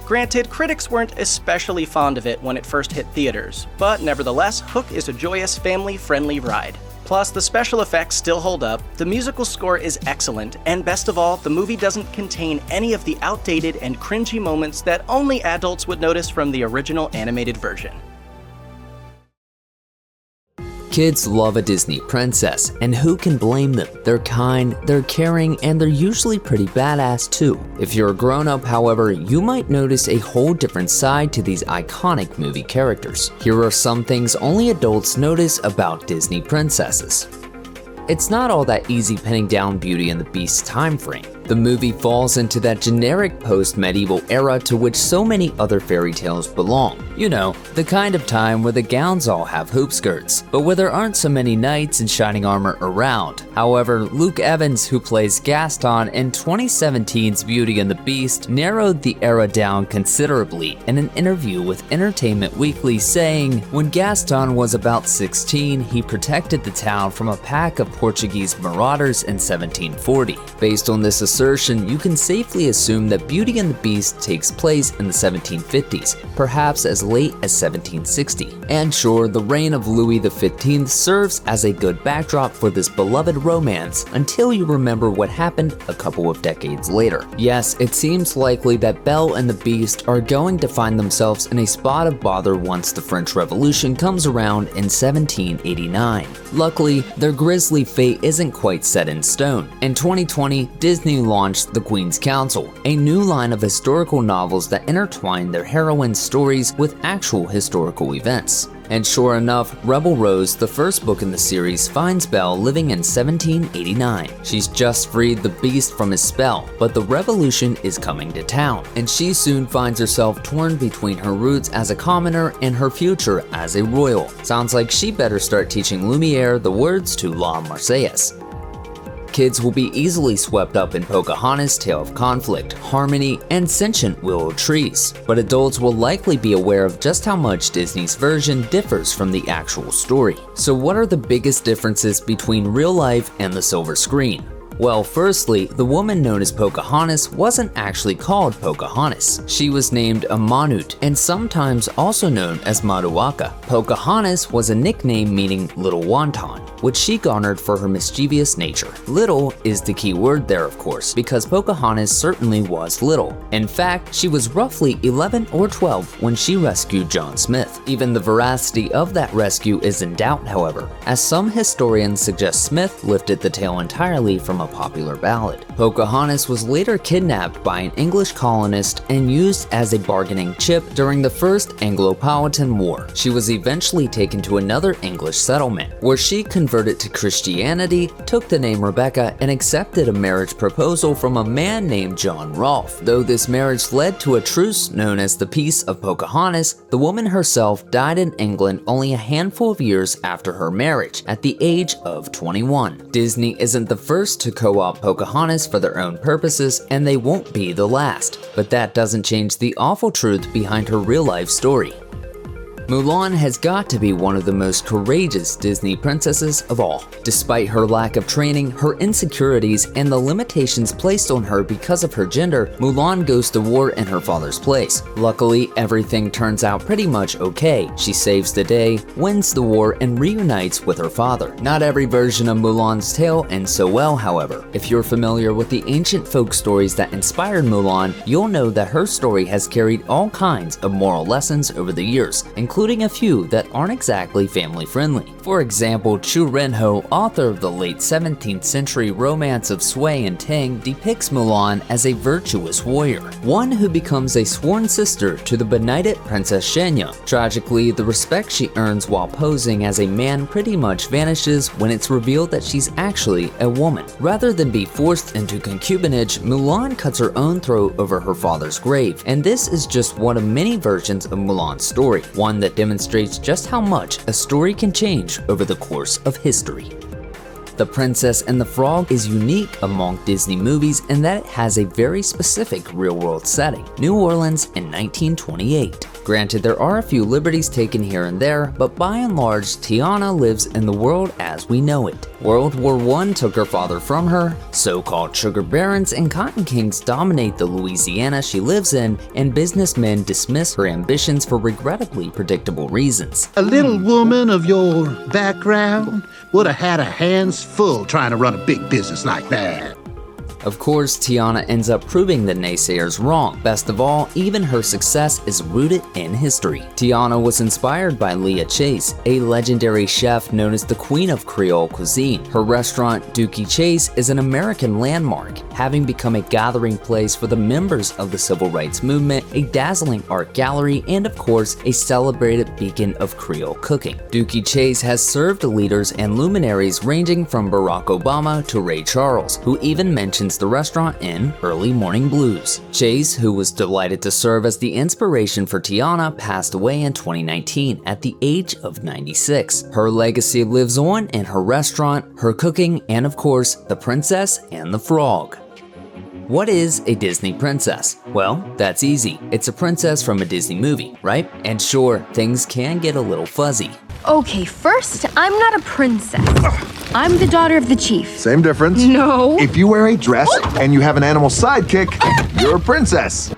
Granted, critics weren't especially fond of it when it first hit theaters, but nevertheless, Hook is a joyous, family-friendly ride. Plus, the special effects still hold up, the musical score is excellent, and best of all, the movie doesn't contain any of the outdated and cringy moments that only adults would notice from the original animated version. Kids love a Disney princess, and who can blame them? They're kind, they're caring, and they're usually pretty badass too. If you're a grown-up, however, you might notice a whole different side to these iconic movie characters. Here are some things only adults notice about Disney princesses. It's not all that easy pinning down Beauty and the Beast's time frame. The movie falls into that generic post-medieval era to which so many other fairy tales belong. You know, the kind of time where the gowns all have hoop skirts, but where there aren't so many knights in shining armor around. However, Luke Evans, who plays Gaston in 2017's Beauty and the Beast, narrowed the era down considerably in an interview with Entertainment Weekly, saying, "When Gaston was about 16, he protected the town from a pack of Portuguese marauders in 1740. Based on this assertion, you can safely assume that Beauty and the Beast takes place in the 1750s, perhaps as late as 1760. And sure, the reign of Louis XV serves as a good backdrop for this beloved romance until you remember what happened a couple of decades later. Yes, it seems likely that Belle and the Beast are going to find themselves in a spot of bother once the French Revolution comes around in 1789. Luckily, their grisly fate isn't quite set in stone. In 2020, Disney launched The Queen's Counsel, a new line of historical novels that intertwine their heroines' stories with actual historical events. And sure enough, Rebel Rose, the first book in the series, finds Belle living in 1789. She's just freed the Beast from his spell, but the revolution is coming to town, and she soon finds herself torn between her roots as a commoner and her future as a royal. Sounds like she better start teaching Lumiere the words to La Marseillaise. Kids will be easily swept up in Pocahontas' tale of conflict, harmony, and sentient willow trees, but adults will likely be aware of just how much Disney's version differs from the actual story. So what are the biggest differences between real life and the silver screen? Well, firstly, the woman known as Pocahontas wasn't actually called Pocahontas. She was named Amanut, and sometimes also known as Maruaka. Pocahontas was a nickname meaning little wonton, which she garnered for her mischievous nature. Little is the key word there, of course, because Pocahontas certainly was little. In fact, she was roughly 11 or 12 when she rescued John Smith. Even the veracity of that rescue is in doubt, however, as some historians suggest Smith lifted the tale entirely from a popular ballad. Pocahontas was later kidnapped by an English colonist and used as a bargaining chip during the First Anglo-Powhatan War. She was eventually taken to another English settlement, where she converted to Christianity, took the name Rebecca, and accepted a marriage proposal from a man named John Rolfe. Though this marriage led to a truce known as the Peace of Pocahontas, the woman herself died in England only a handful of years after her marriage, at the age of 21. Disney isn't the first to co-opt Pocahontas for their own purposes, and they won't be the last. But that doesn't change the awful truth behind her real-life story. Mulan has got to be one of the most courageous Disney princesses of all. Despite her lack of training, her insecurities, and the limitations placed on her because of her gender, Mulan goes to war in her father's place. Luckily, everything turns out pretty much okay. She saves the day, wins the war, and reunites with her father. Not every version of Mulan's tale ends so well, however. If you're familiar with the ancient folk stories that inspired Mulan, you'll know that her story has carried all kinds of moral lessons over the years, including a few that aren't exactly family-friendly. For example, Chu Renho, author of the late 17th century romance of Sui and Ting, depicts Mulan as a virtuous warrior, one who becomes a sworn sister to the benighted Princess Shenya. Tragically, the respect she earns while posing as a man pretty much vanishes when it's revealed that she's actually a woman. Rather than be forced into concubinage, Mulan cuts her own throat over her father's grave, and this is just one of many versions of Mulan's story, one that demonstrates just how much a story can change over the course of history. The Princess and the Frog is unique among Disney movies in that it has a very specific real-world setting, New Orleans in 1928. Granted, there are a few liberties taken here and there, but by and large, Tiana lives in the world as we know it. World War I took her father from her, so-called sugar barons and cotton kings dominate the Louisiana she lives in, and businessmen dismiss her ambitions for regrettably predictable reasons. A little woman of your background would have had her hands full trying to run a big business like that. Of course, Tiana ends up proving the naysayers wrong. Best of all, even her success is rooted in history. Tiana was inspired by Leah Chase, a legendary chef known as the Queen of Creole cuisine. Her restaurant, Dookie Chase, is an American landmark, having become a gathering place for the members of the civil rights movement, a dazzling art gallery, and of course, a celebrated beacon of Creole cooking. Dookie Chase has served leaders and luminaries ranging from Barack Obama to Ray Charles, who even mentions the restaurant in Early Morning Blues. Chase, who was delighted to serve as the inspiration for Tiana, passed away in 2019 at the age of 96. Her legacy lives on in her restaurant, her cooking, and of course, The Princess and the Frog. What is a Disney princess? Well, that's easy. It's a princess from a Disney movie, right? And sure, things can get a little fuzzy. Okay, first, I'm not a princess. I'm the daughter of the chief. Same difference. No. If you wear a dress and you have an animal sidekick, you're a princess.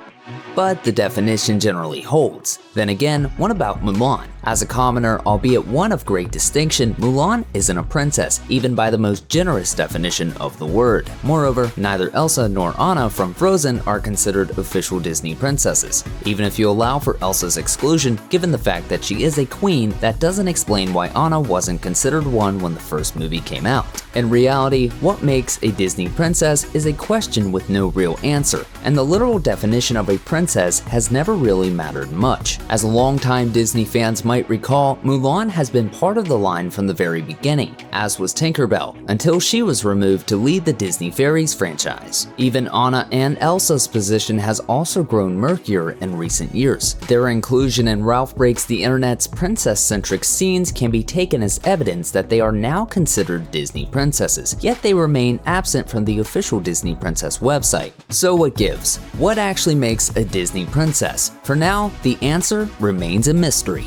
But the definition generally holds. Then again, what about Mulan? As a commoner, albeit one of great distinction, Mulan isn't a princess, even by the most generous definition of the word. Moreover, neither Elsa nor Anna from Frozen are considered official Disney princesses. Even if you allow for Elsa's exclusion, given the fact that she is a queen, that doesn't explain why Anna wasn't considered one when the first movie came out. In reality, what makes a Disney princess is a question with no real answer, and the literal definition of a princess has never really mattered much. As longtime Disney fans might recall, Mulan has been part of the line from the very beginning, as was Tinkerbell, until she was removed to lead the Disney Fairies franchise. Even Anna and Elsa's position has also grown murkier in recent years. Their inclusion in Ralph Breaks the Internet's princess-centric scenes can be taken as evidence that they are now considered Disney princesses, yet they remain absent from the official Disney Princess website. So what gives? What actually makes a Disney princess? For now, the answer remains a mystery.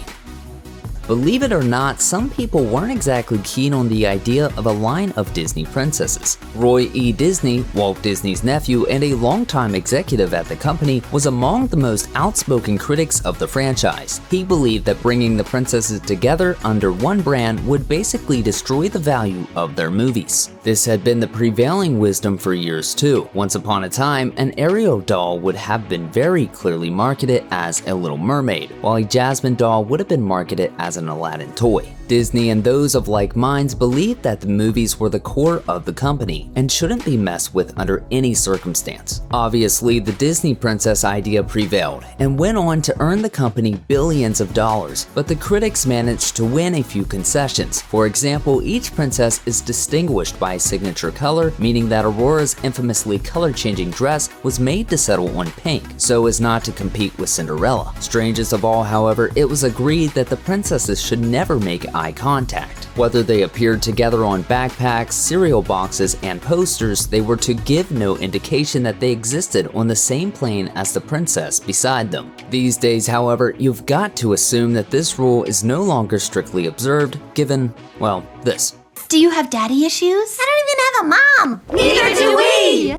Believe it or not, some people weren't exactly keen on the idea of a line of Disney princesses. Roy E. Disney, Walt Disney's nephew and a longtime executive at the company, was among the most outspoken critics of the franchise. He believed that bringing the princesses together under one brand would basically destroy the value of their movies. This had been the prevailing wisdom for years too. Once upon a time, an Ariel doll would have been very clearly marketed as a Little Mermaid, while a Jasmine doll would have been marketed as an Aladdin toy. Disney and those of like minds believed that the movies were the core of the company and shouldn't be messed with under any circumstance. Obviously, the Disney princess idea prevailed and went on to earn the company billions of dollars, but the critics managed to win a few concessions. For example, each princess is distinguished by a signature color, meaning that Aurora's infamously color-changing dress was made to settle on pink, so as not to compete with Cinderella. Strangest of all, however, it was agreed that the princesses should never make eye contact. Whether they appeared together on backpacks, cereal boxes, and posters, they were to give no indication that they existed on the same plane as the princess beside them. These days, however, you've got to assume that this rule is no longer strictly observed, given, well, this. Do you have daddy issues? I don't even have a mom! Neither do we!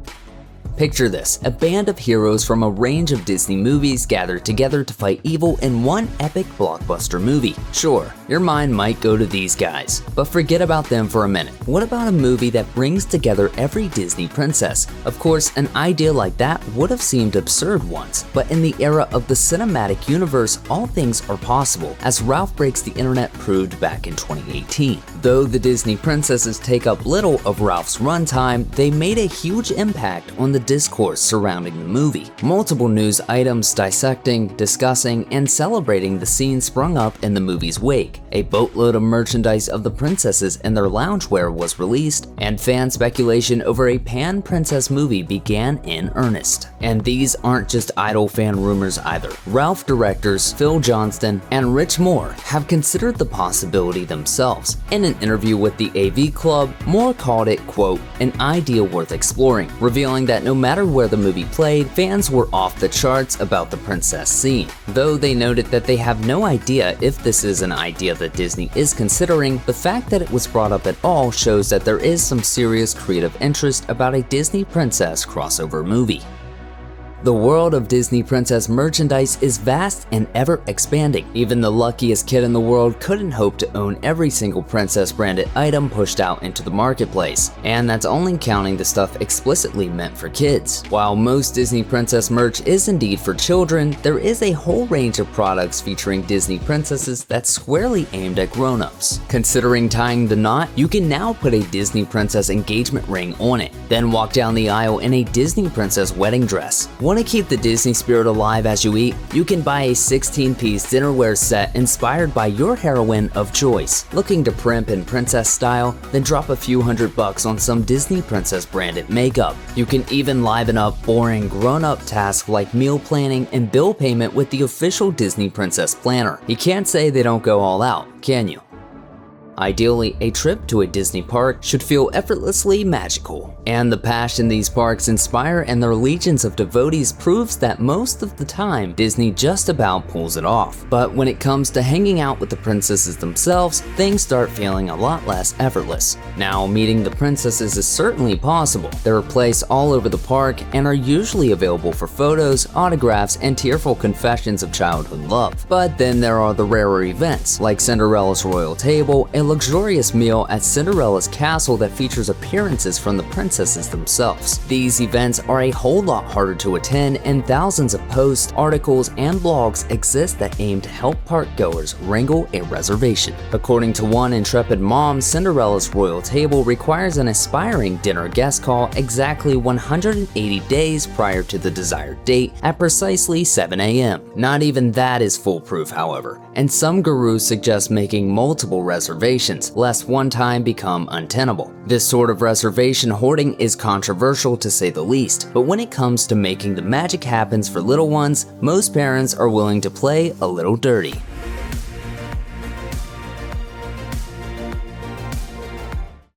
Picture this, a band of heroes from a range of Disney movies gathered together to fight evil in one epic blockbuster movie. Sure, your mind might go to these guys, but forget about them for a minute. What about a movie that brings together every Disney princess? Of course, an idea like that would have seemed absurd once, but in the era of the cinematic universe, all things are possible, as Ralph Breaks the Internet proved back in 2018. Though the Disney princesses take up little of Ralph's runtime, they made a huge impact on the discourse surrounding the movie. Multiple news items dissecting, discussing, and celebrating the scene sprung up in the movie's wake. A boatload of merchandise of the princesses and their loungewear was released, and fan speculation over a pan-princess movie began in earnest. And these aren't just idle fan rumors either. Ralph directors Phil Johnston and Rich Moore have considered the possibility themselves. In an interview with the AV Club, Moore called it, quote, an idea worth exploring, revealing that no matter where the movie played, fans were off the charts about the princess scene. Though they noted that they have no idea if this is an idea that Disney is considering, the fact that it was brought up at all shows that there is some serious creative interest about a Disney princess crossover movie. The world of Disney princess merchandise is vast and ever expanding. Even the luckiest kid in the world couldn't hope to own every single princess branded item pushed out into the marketplace, and that's only counting the stuff explicitly meant for kids. While most Disney princess merch is indeed for children, there is a whole range of products featuring Disney princesses that's squarely aimed at grown-ups. Considering tying the knot, you can now put a Disney princess engagement ring on it, then walk down the aisle in a Disney princess wedding dress. Want to keep the Disney spirit alive as you eat? You can buy a 16-piece dinnerware set inspired by your heroine of choice. Looking to primp in princess style? Then drop a few $100 on some Disney princess branded makeup. You can even liven up boring grown-up tasks like meal planning and bill payment with the official Disney Princess Planner. You can't say they don't go all out, can you? Ideally, a trip to a Disney park should feel effortlessly magical. And the passion these parks inspire and their legions of devotees proves that most of the time, Disney just about pulls it off. But when it comes to hanging out with the princesses themselves, things start feeling a lot less effortless. Now, meeting the princesses is certainly possible. They're placed all over the park and are usually available for photos, autographs, and tearful confessions of childhood love. But then there are the rarer events, like Cinderella's royal table, a luxurious meal at Cinderella's castle that features appearances from the princesses themselves. These events are a whole lot harder to attend, and thousands of posts, articles, and blogs exist that aim to help park goers wrangle a reservation. According to one intrepid mom, Cinderella's royal table requires an aspiring dinner guest call exactly 180 days prior to the desired date at precisely 7 a.m. Not even that is foolproof, however, and some gurus suggest making multiple reservations, lest one time become untenable. This sort of reservation hoarding is controversial to say the least, but when it comes to making the magic happen for little ones, most parents are willing to play a little dirty.